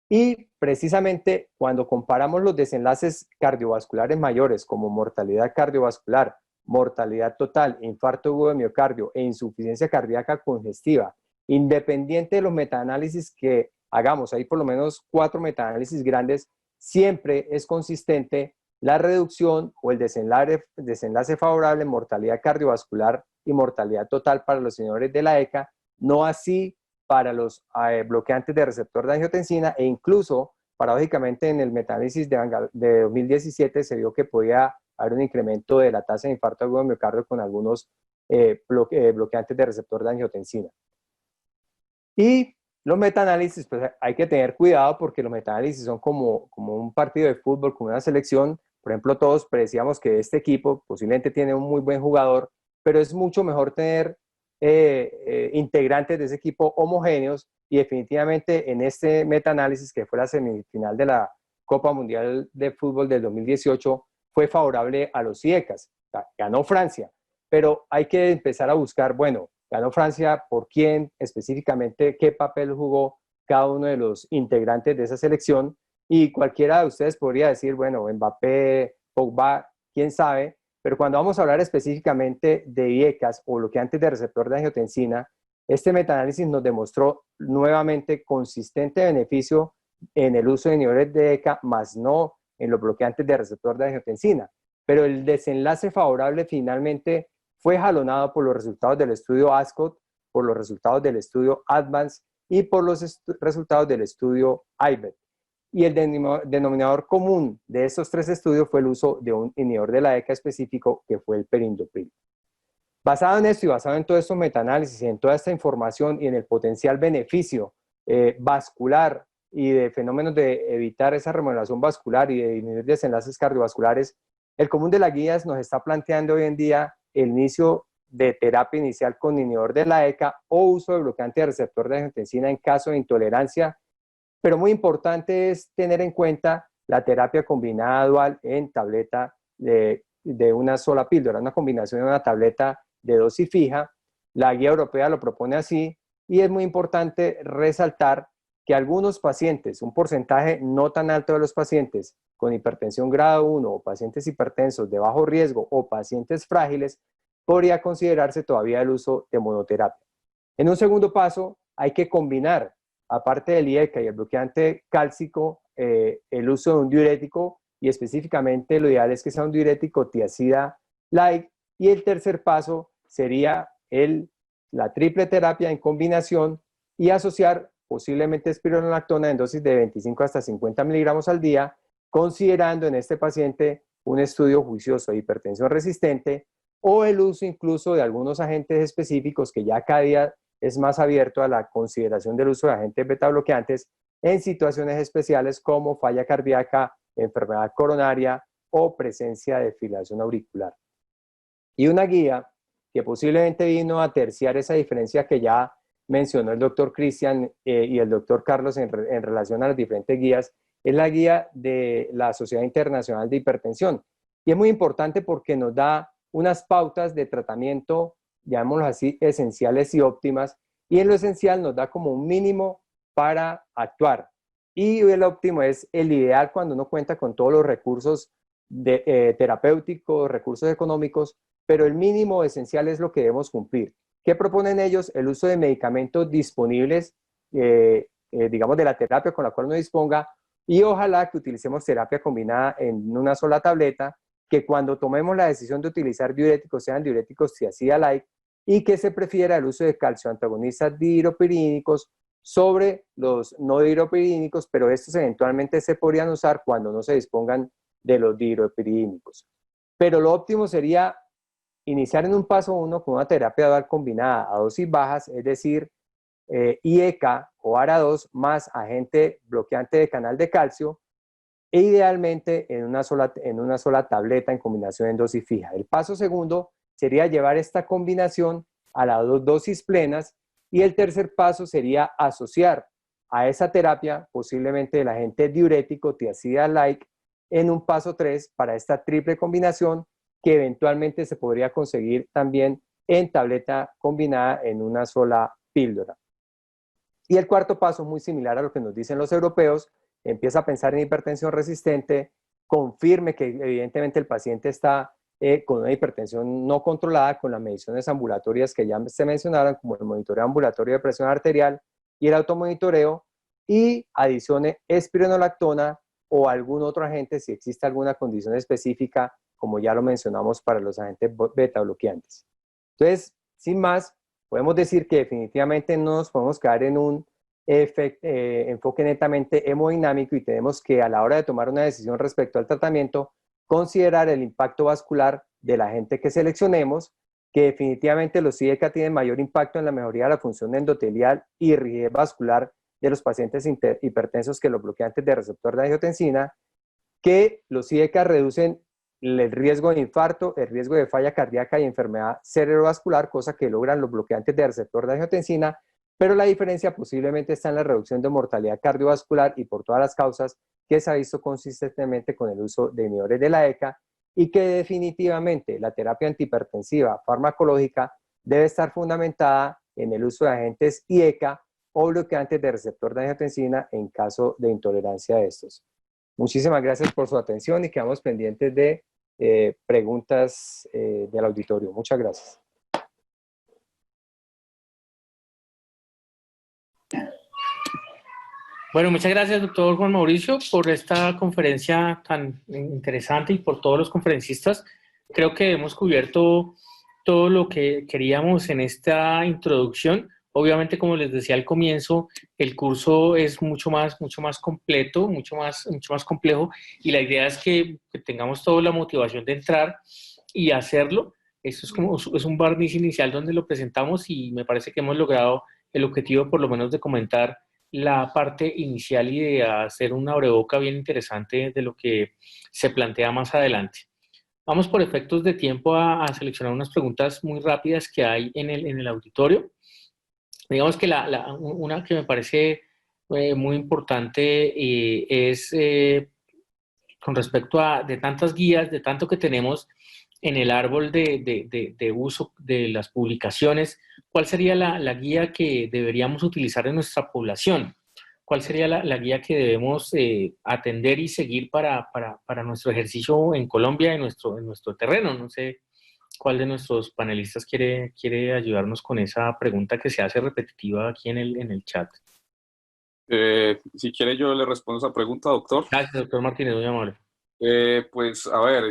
Y precisamente cuando comparamos los desenlaces cardiovasculares mayores como mortalidad cardiovascular, mortalidad total, infarto agudo de miocardio e insuficiencia cardíaca congestiva, independiente de los metaanálisis que hagamos, hay por lo menos 4 metaanálisis grandes, siempre es consistente la reducción o el desenlace favorable en mortalidad cardiovascular y mortalidad total para los señores de la ECA, no así para los bloqueantes de receptor de angiotensina, e incluso, paradójicamente, en el metaanálisis de 2017 se vio que podía haber un incremento de la tasa de infarto agudo de miocardio con algunos bloqueantes de receptor de angiotensina. Y los metaanálisis, pues hay que tener cuidado porque los metaanálisis son como un partido de fútbol, como una selección. Por ejemplo, todos predecíamos que este equipo posiblemente tiene un muy buen jugador, pero es mucho mejor tener integrantes de ese equipo homogéneos, y definitivamente en este metaanálisis, que fue la semifinal de la Copa Mundial de Fútbol del 2018, fue favorable a los IECAS. Ganó Francia, pero hay que empezar a buscar, bueno, ganó Francia, ¿por quién específicamente? ¿Qué papel jugó cada uno de los integrantes de esa selección? Y cualquiera de ustedes podría decir, bueno, Mbappé, Pogba, quién sabe. Pero cuando vamos a hablar específicamente de IECAS o bloqueantes de receptor de angiotensina, este metaanálisis nos demostró nuevamente consistente beneficio en el uso de inhibidores de ECA, más no en los bloqueantes de receptor de angiotensina. Pero el desenlace favorable finalmente fue jalonado por los resultados del estudio ASCOT, por los resultados del estudio ADVANCE y por los resultados del estudio IBET. y el denominador común de estos 3 estudios fue el uso de un inhibidor de la ECA específico, que fue el perindopril. Basado en esto y basado en todo estos metaanálisis, en toda esta información y en el potencial beneficio vascular y de fenómenos de evitar esa remodelación vascular y de disminuir desenlaces cardiovasculares, el común de las guías nos está planteando hoy en día el inicio de terapia inicial con inhibidor de la ECA o uso de bloqueante de receptor de angiotensina en caso de intolerancia, pero muy importante es tener en cuenta la terapia combinada dual en tableta de una sola píldora, una combinación de una tableta de dosis fija. La guía europea lo propone así y es muy importante resaltar que algunos pacientes, un porcentaje no tan alto de los pacientes con hipertensión grado 1 o pacientes hipertensos de bajo riesgo o pacientes frágiles, podría considerarse todavía el uso de monoterapia. En un segundo paso, hay que combinar, aparte del IECA y el bloqueante cálcico, el uso de un diurético, y específicamente lo ideal es que sea un diurético tiazida-like. Y el tercer paso sería la triple terapia en combinación y asociar posiblemente espironolactona en dosis de 25 hasta 50 miligramos al día, considerando en este paciente un estudio juicioso de hipertensión resistente o el uso incluso de algunos agentes específicos que ya cada día es más abierto a la consideración del uso de agentes beta bloqueantes en situaciones especiales como falla cardíaca, enfermedad coronaria o presencia de fibrilación auricular. Y una guía que posiblemente vino a terciar esa diferencia que ya mencionó el doctor Cristian y el doctor Carlos en relación a las diferentes guías, es la guía de la Sociedad Internacional de Hipertensión. Y es muy importante porque nos da unas pautas de tratamiento, llamémoslo así, esenciales y óptimas, y en lo esencial nos da como un mínimo para actuar. Y el óptimo es el ideal cuando uno cuenta con todos los recursos terapéuticos, recursos económicos, pero el mínimo esencial es lo que debemos cumplir. ¿Qué proponen ellos? El uso de medicamentos disponibles, digamos, de la terapia con la cual uno disponga, y ojalá que utilicemos terapia combinada en una sola tableta, que cuando tomemos la decisión de utilizar diuréticos sean diuréticos tiazida-like, y que se prefiera el uso de calcio antagonistas dihidropirínicos sobre los no dihidropirínicos, pero estos eventualmente se podrían usar cuando no se dispongan de los dihidropirínicos. Pero lo óptimo sería iniciar en un paso 1 con una terapia dual combinada a dosis bajas, es decir, IECA o ARA2 más agente bloqueante de canal de calcio, e idealmente en una sola tableta en combinación en dosis fija. El paso segundo sería llevar esta combinación a las 2 dosis plenas, y el tercer paso sería asociar a esa terapia posiblemente el agente diurético tiazida-like en un paso 3 para esta triple combinación, que eventualmente se podría conseguir también en tableta combinada en una sola píldora. Y el cuarto paso, muy similar a lo que nos dicen los europeos, empieza a pensar en hipertensión resistente, confirme que evidentemente el paciente está con una hipertensión no controlada, con las mediciones ambulatorias que ya se mencionaron, como el monitoreo ambulatorio de presión arterial y el automonitoreo, y adicione espironolactona o algún otro agente si existe alguna condición específica, como ya lo mencionamos para los agentes beta bloqueantes. Entonces, sin más, podemos decir que definitivamente no nos podemos quedar en un enfoque netamente hemodinámico, y tenemos que, a la hora de tomar una decisión respecto al tratamiento, considerar el impacto vascular del agente que seleccionemos, que definitivamente los IECA tienen mayor impacto en la mejoría de la función endotelial y rigidez vascular de los pacientes hipertensos que los bloqueantes de receptor de angiotensina, que los IECA reducen el riesgo de infarto, el riesgo de falla cardíaca y enfermedad cerebrovascular, cosa que logran los bloqueantes de receptor de angiotensina, pero la diferencia posiblemente está en la reducción de mortalidad cardiovascular y por todas las causas que se ha visto consistentemente con el uso de inhibidores de la ECA, y que definitivamente la terapia antihipertensiva farmacológica debe estar fundamentada en el uso de agentes IECA o bloqueantes de receptor de angiotensina en caso de intolerancia a estos. Muchísimas gracias por su atención y quedamos pendientes de preguntas del auditorio. Muchas gracias. Bueno, muchas gracias, doctor Juan Mauricio, por esta conferencia tan interesante y por todos los conferencistas. Creo que hemos cubierto todo lo que queríamos en esta introducción. Obviamente, como les decía al comienzo, el curso es mucho más completo, mucho más complejo, y la idea es que tengamos toda la motivación de entrar y hacerlo. Esto es un barniz inicial donde lo presentamos y me parece que hemos logrado el objetivo, por lo menos, de comentar la parte inicial y de hacer una abreboca bien interesante de lo que se plantea más adelante. Vamos por efectos de tiempo a seleccionar unas preguntas muy rápidas que hay en el auditorio. Digamos que una que me parece muy importante es con respecto a de tantas guías, de tanto que tenemos en el árbol de uso de las publicaciones, ¿cuál sería la guía que deberíamos utilizar en nuestra población? ¿Cuál sería la guía que debemos atender y seguir para nuestro ejercicio en Colombia, en nuestro terreno? No sé cuál de nuestros panelistas quiere ayudarnos con esa pregunta que se hace repetitiva aquí en el chat. Si quiere yo le respondo esa pregunta, doctor. Gracias, doctor Martínez, muy amable. Pues a ver,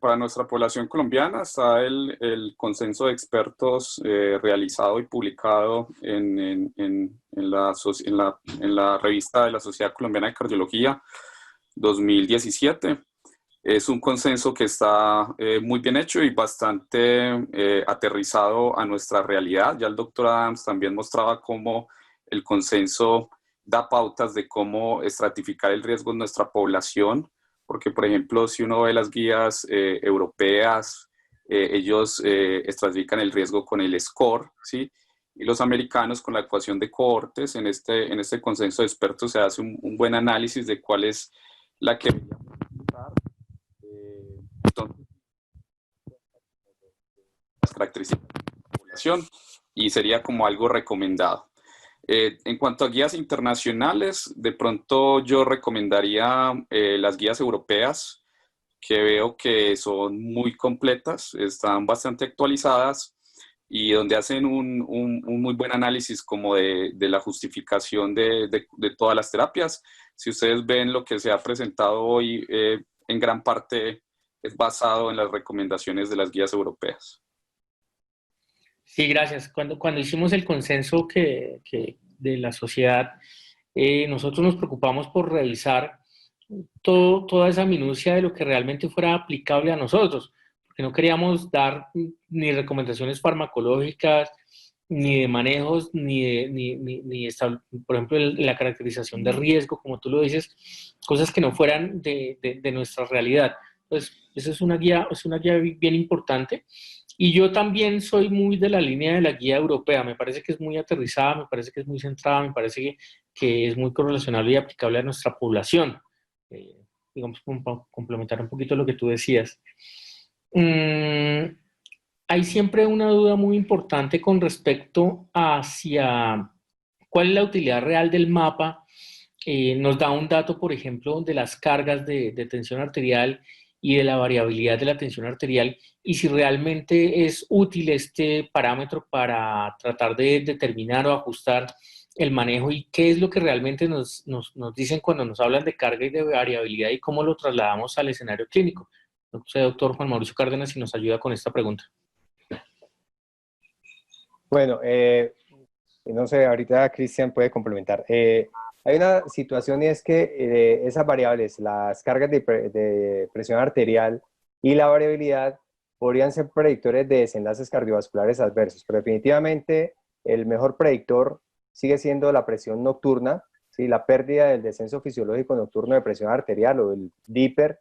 para nuestra población colombiana está el consenso de expertos realizado y publicado en la revista de la Sociedad Colombiana de Cardiología 2017. Es un consenso que está muy bien hecho y bastante aterrizado a nuestra realidad. Ya el doctor Adams también mostraba cómo el consenso da pautas de cómo estratificar el riesgo en nuestra población, porque, por ejemplo, si uno ve las guías europeas, ellos estratifican el riesgo con el SCORE, ¿sí? Y los americanos con la ecuación de cohortes. En este consenso de expertos se hace un buen análisis de cuál es la que deberíamos utilizar. Entonces, las características de la población, y sería como algo recomendado. En cuanto a guías internacionales, de pronto yo recomendaría las guías europeas, que veo que son muy completas, están bastante actualizadas y donde hacen un muy buen análisis como de la justificación de todas las terapias. Si ustedes ven lo que se ha presentado hoy, en gran parte es basado en las recomendaciones de las guías europeas. Sí, gracias. Cuando hicimos el consenso de la sociedad, nosotros nos preocupamos por revisar toda esa minucia de lo que realmente fuera aplicable a nosotros, porque no queríamos dar ni recomendaciones farmacológicas, ni de manejos, por ejemplo, la caracterización de riesgo, como tú lo dices, cosas que no fueran de nuestra realidad. Entonces, esa es una guía bien importante. Y yo también soy muy de la línea de la guía europea. Me parece que es muy aterrizada, me parece que es muy centrada, me parece que es muy correlacionable y aplicable a nuestra población. Digamos, para complementar un poquito lo que tú decías. Hay siempre una duda muy importante con respecto hacia cuál es la utilidad real del mapa. Nos da un dato, por ejemplo, de las cargas de tensión arterial y de la variabilidad de la tensión arterial, y si realmente es útil este parámetro para tratar de determinar o ajustar el manejo, y qué es lo que realmente nos dicen cuando nos hablan de carga y de variabilidad y cómo lo trasladamos al escenario clínico. No sé, doctor Juan Mauricio Cárdenas, si nos ayuda con esta pregunta. Bueno, no sé, ahorita Cristian puede complementar. Hay una situación y es que esas variables, las cargas de presión arterial y la variabilidad, podrían ser predictores de desenlaces cardiovasculares adversos, pero definitivamente el mejor predictor sigue siendo la presión nocturna, ¿sí? La pérdida del descenso fisiológico nocturno de presión arterial o el DIPER,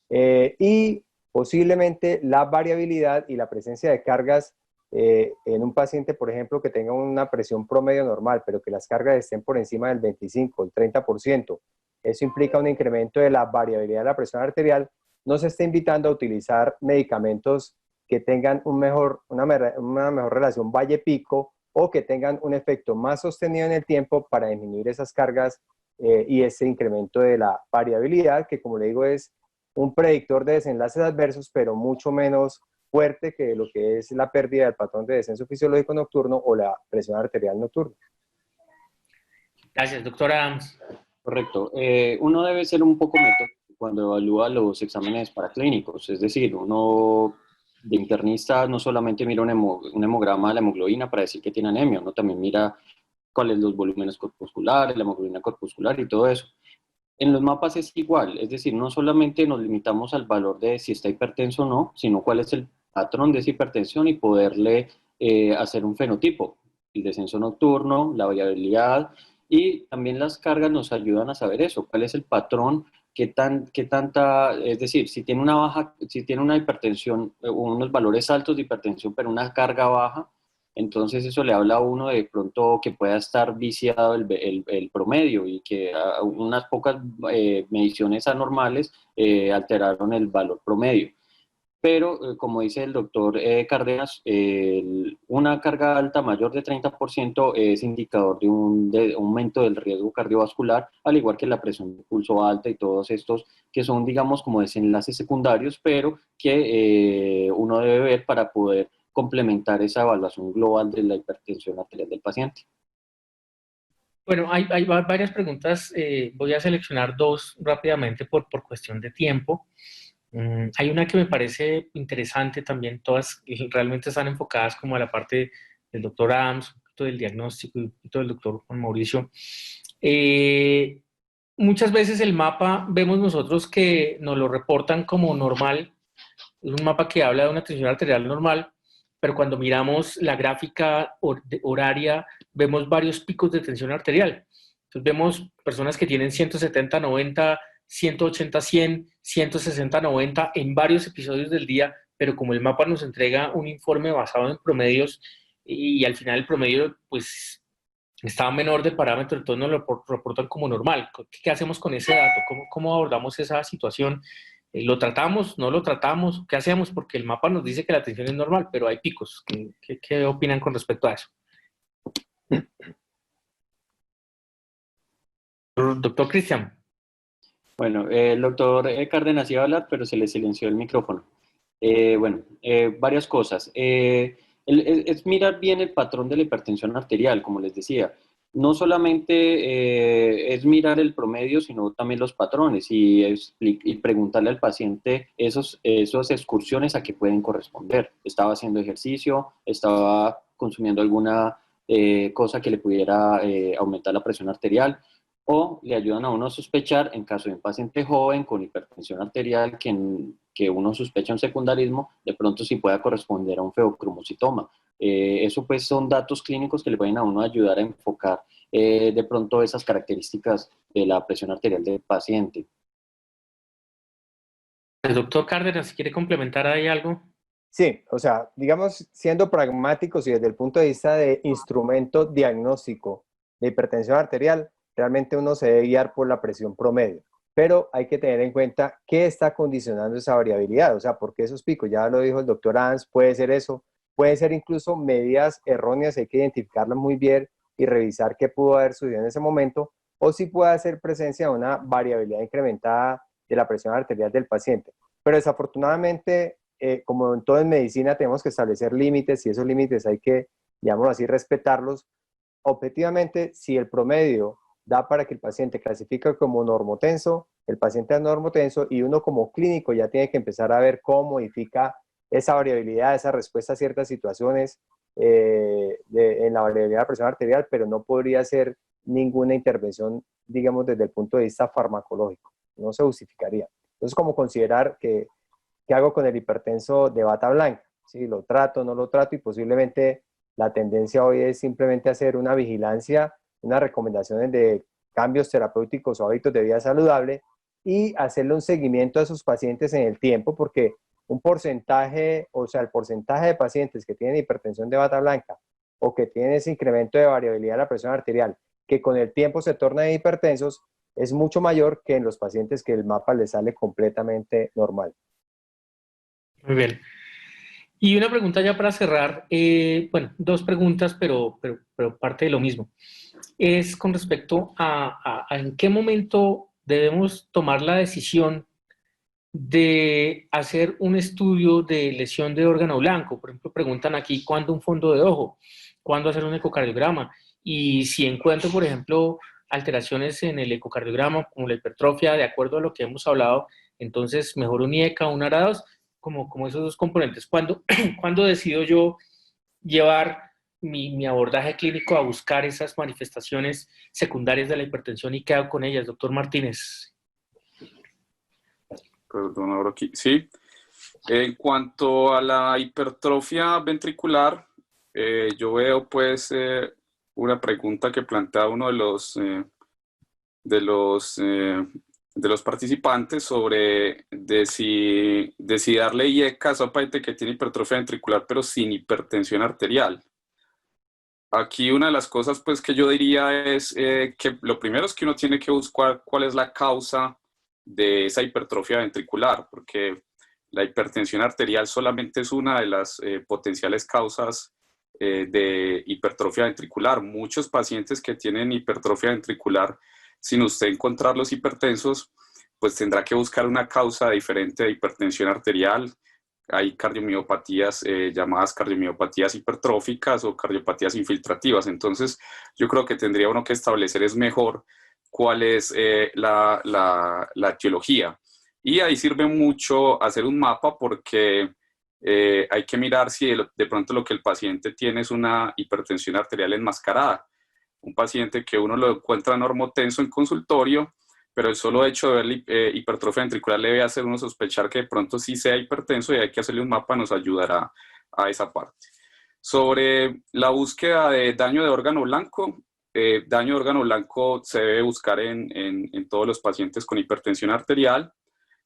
y posiblemente la variabilidad y la presencia de cargas en un paciente, por ejemplo, que tenga una presión promedio normal, pero que las cargas estén por encima del 25, el 30%. Eso implica un incremento de la variabilidad de la presión arterial. No se está invitando a utilizar medicamentos que tengan una mejor relación valle-pico o que tengan un efecto más sostenido en el tiempo para disminuir esas cargas y ese incremento de la variabilidad, que como le digo es un predictor de desenlaces adversos, pero mucho menos fuerte que lo que es la pérdida del patrón de descenso fisiológico nocturno o la presión arterial nocturna. Gracias, doctora Adams. Correcto. Uno debe ser un poco metódico cuando evalúa los exámenes paraclínicos, es decir, uno internista no solamente mira un hemograma de la hemoglobina para decir que tiene anemia, uno también mira cuáles los volúmenes corpusculares, la hemoglobina corpuscular y todo eso. En los mapas es igual, es decir, no solamente nos limitamos al valor de si está hipertenso o no, sino cuál es el patrón de esa hipertensión y poderle hacer un fenotipo, el descenso nocturno, la variabilidad, y también las cargas nos ayudan a saber eso, cuál es el patrón, qué tanta, es decir, si tiene una baja, si tiene una hipertensión, unos valores altos de hipertensión, pero una carga baja, entonces eso le habla a uno de pronto que pueda estar viciado el promedio y que unas pocas mediciones anormales alteraron el valor promedio. Pero, como dice el doctor Cárdenas, una carga alta mayor de 30% es indicador de un aumento del riesgo cardiovascular, al igual que la presión de pulso alta y todos estos que son, digamos, como desenlaces secundarios, pero que uno debe ver para poder complementar esa evaluación global de la hipertensión arterial del paciente. Bueno, hay varias preguntas, voy a seleccionar dos rápidamente por cuestión de tiempo. Hay una que me parece interesante también, todas realmente están enfocadas como a la parte del doctor Adams, un poquito del diagnóstico y un poquito del doctor Juan Mauricio. Muchas veces el mapa vemos nosotros que nos lo reportan como normal, es un mapa que habla de una tensión arterial normal, pero cuando miramos la gráfica horaria vemos varios picos de tensión arterial. Entonces vemos personas que tienen 170, 90, 180, 100, 160, 90 en varios episodios del día, pero como el mapa nos entrega un informe basado en promedios y al final el promedio pues estaba menor de parámetro, entonces nos lo reportan como normal. ¿Qué hacemos con ese dato? ¿Cómo abordamos esa situación? ¿Lo tratamos? ¿No lo tratamos? ¿Qué hacemos? Porque el mapa nos dice que la tensión es normal, pero hay picos. ¿Qué opinan con respecto a eso? Doctor Cristian. Bueno, el doctor Cárdenas iba a hablar, pero se le silenció el micrófono. Varias cosas. Es mirar bien el patrón de la hipertensión arterial, como les decía. No solamente es mirar el promedio, sino también los patrones y preguntarle al paciente esas excursiones a qué pueden corresponder. ¿Estaba haciendo ejercicio? ¿Estaba consumiendo alguna cosa que le pudiera aumentar la presión arterial? O le ayudan a uno a sospechar, en caso de un paciente joven con hipertensión arterial que uno sospecha un secundarismo, de pronto sí pueda corresponder a un feocromocitoma. Eso pues son datos clínicos que le pueden a uno ayudar a enfocar de pronto esas características de la presión arterial del paciente. El doctor Cárdenas, ¿quiere complementar ahí algo? Sí, o sea, digamos, siendo pragmáticos y desde el punto de vista de instrumento diagnóstico de hipertensión arterial, realmente uno se debe guiar por la presión promedio, pero hay que tener en cuenta qué está condicionando esa variabilidad, o sea, porque esos picos, ya lo dijo el doctor Adams, puede ser eso, puede ser incluso medidas erróneas, hay que identificarlas muy bien y revisar qué pudo haber sucedido en ese momento, o si puede hacer presencia de una variabilidad incrementada de la presión arterial del paciente. Pero desafortunadamente, como en todo en medicina, tenemos que establecer límites y esos límites hay que, digamos así, respetarlos. Objetivamente, si el promedio da para que el paciente clasifique como normotenso, el paciente es normotenso y uno como clínico ya tiene que empezar a ver cómo modifica esa variabilidad, esa respuesta a ciertas situaciones en la variabilidad de la presión arterial, pero no podría ser ninguna intervención, digamos, desde el punto de vista farmacológico. No se justificaría. Entonces, como considerar ¿qué hago con el hipertenso de bata blanca? ¿Sí? ¿Lo trato, no lo trato? Y posiblemente la tendencia hoy es simplemente hacer una vigilancia, unas recomendaciones de cambios terapéuticos o hábitos de vida saludable y hacerle un seguimiento a esos pacientes en el tiempo, porque un porcentaje, o sea, el porcentaje de pacientes que tienen hipertensión de bata blanca o que tienen ese incremento de variabilidad de la presión arterial, que con el tiempo se tornan hipertensos, es mucho mayor que en los pacientes que el mapa les sale completamente normal. Muy bien. Y una pregunta ya para cerrar, bueno, dos preguntas, pero parte de lo mismo. Es con respecto a en qué momento debemos tomar la decisión de hacer un estudio de lesión de órgano blanco. Por ejemplo, preguntan aquí cuándo un fondo de ojo, cuándo hacer un ecocardiograma. Y si encuentro, por ejemplo, alteraciones en el ecocardiograma, como la hipertrofia, de acuerdo a lo que hemos hablado, entonces mejor un IECA, un ARA2, como esos dos componentes. ¿Cuándo decido yo llevar mi abordaje clínico a buscar esas manifestaciones secundarias de la hipertensión y qué hago con ellas, doctor Martínez? Perdón, ahora aquí. Sí. En cuanto a la hipertrofia ventricular, yo veo pues una pregunta que plantea uno de los participantes sobre si darle IECA a esa paciente que tiene hipertrofia ventricular pero sin hipertensión arterial. Aquí una de las cosas pues que yo diría es que lo primero es que uno tiene que buscar cuál es la causa de esa hipertrofia ventricular, porque la hipertensión arterial solamente es una de las potenciales causas de hipertrofia ventricular. Muchos pacientes que tienen hipertrofia ventricular, sin usted encontrar los hipertensos, pues tendrá que buscar una causa diferente de hipertensión arterial. Hay cardiomiopatías llamadas cardiomiopatías hipertróficas o cardiopatías infiltrativas. Entonces, yo creo que tendría uno que establecer es mejor cuál es la etiología. Y ahí sirve mucho hacer un mapa porque hay que mirar si de pronto lo que el paciente tiene es una hipertensión arterial enmascarada. Un paciente que uno lo encuentra normotenso en consultorio, pero el solo hecho de ver hipertrofia ventricular le debe hacer uno sospechar que de pronto sí sea hipertenso y hay que hacerle un mapa, nos ayudará a esa parte. Sobre la búsqueda de daño de órgano blanco, daño de órgano blanco se debe buscar en todos los pacientes con hipertensión arterial.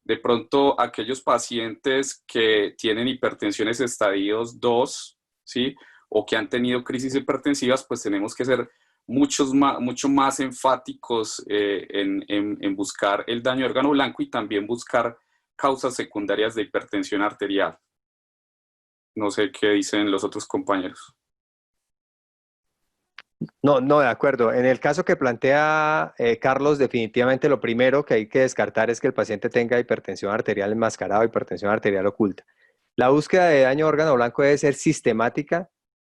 De pronto, aquellos pacientes que tienen hipertensiones estadios 2, ¿sí? O que han tenido crisis hipertensivas, pues tenemos que ser mucho más enfáticos en buscar el daño de órgano blanco y también buscar causas secundarias de hipertensión arterial. No sé qué dicen los otros compañeros. No, de acuerdo. En el caso que plantea Carlos, definitivamente lo primero que hay que descartar es que el paciente tenga hipertensión arterial enmascarada o hipertensión arterial oculta. La búsqueda de daño de órgano blanco debe ser sistemática.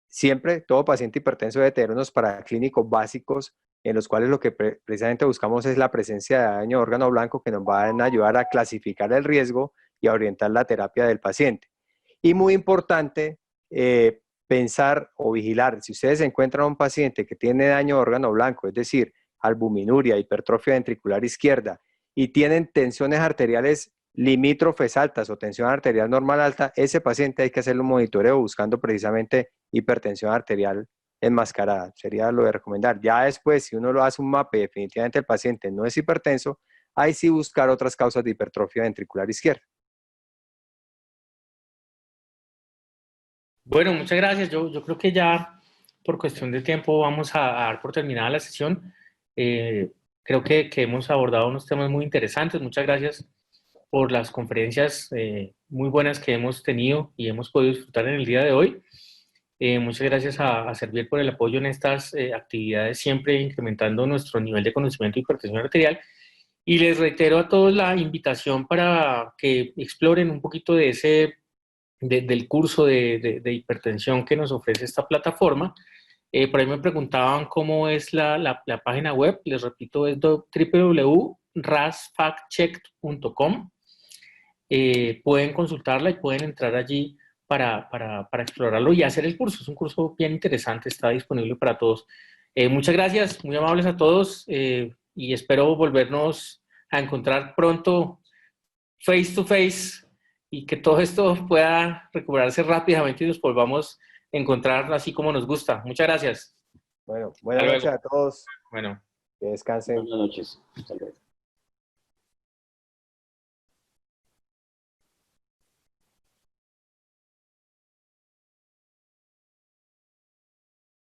Siempre, todo paciente hipertenso debe tener unos paraclínicos básicos en los cuales lo que precisamente buscamos es la presencia de daño de órgano blanco que nos van a ayudar a clasificar el riesgo y a orientar la terapia del paciente. Y muy importante, pensar o vigilar, si ustedes encuentran a un paciente que tiene daño de órgano blanco, es decir, albuminuria, hipertrofia ventricular izquierda, y tienen tensiones arteriales limítrofes altas o tensión arterial normal alta, ese paciente hay que hacerle un monitoreo buscando precisamente hipertensión arterial enmascarada. Sería lo de recomendar. Ya después, si uno lo hace un mapa y definitivamente el paciente no es hipertenso, ahí sí buscar otras causas de hipertrofia ventricular izquierda. Bueno, muchas gracias. Yo creo que ya por cuestión de tiempo vamos a dar por terminada la sesión. Creo que hemos abordado unos temas muy interesantes. Muchas gracias por las conferencias muy buenas que hemos tenido y hemos podido disfrutar en el día de hoy. Muchas gracias a Servier por el apoyo en estas actividades, siempre incrementando nuestro nivel de conocimiento de hipertensión arterial. Y les reitero a todos la invitación para que exploren un poquito de del curso de hipertensión que nos ofrece esta plataforma. Por ahí me preguntaban cómo es la página web. Les repito, es www.rasfactcheck.com. Pueden consultarla y pueden entrar allí para explorarlo y hacer el curso. Es un curso bien interesante, está disponible para todos. Muchas gracias, muy amables a todos y espero volvernos a encontrar pronto face to face y que todo esto pueda recuperarse rápidamente y nos volvamos a encontrar así como nos gusta. Muchas gracias. Bueno, buenas noches a todos. Bueno. Que descansen. Buenas noches. Hasta luego.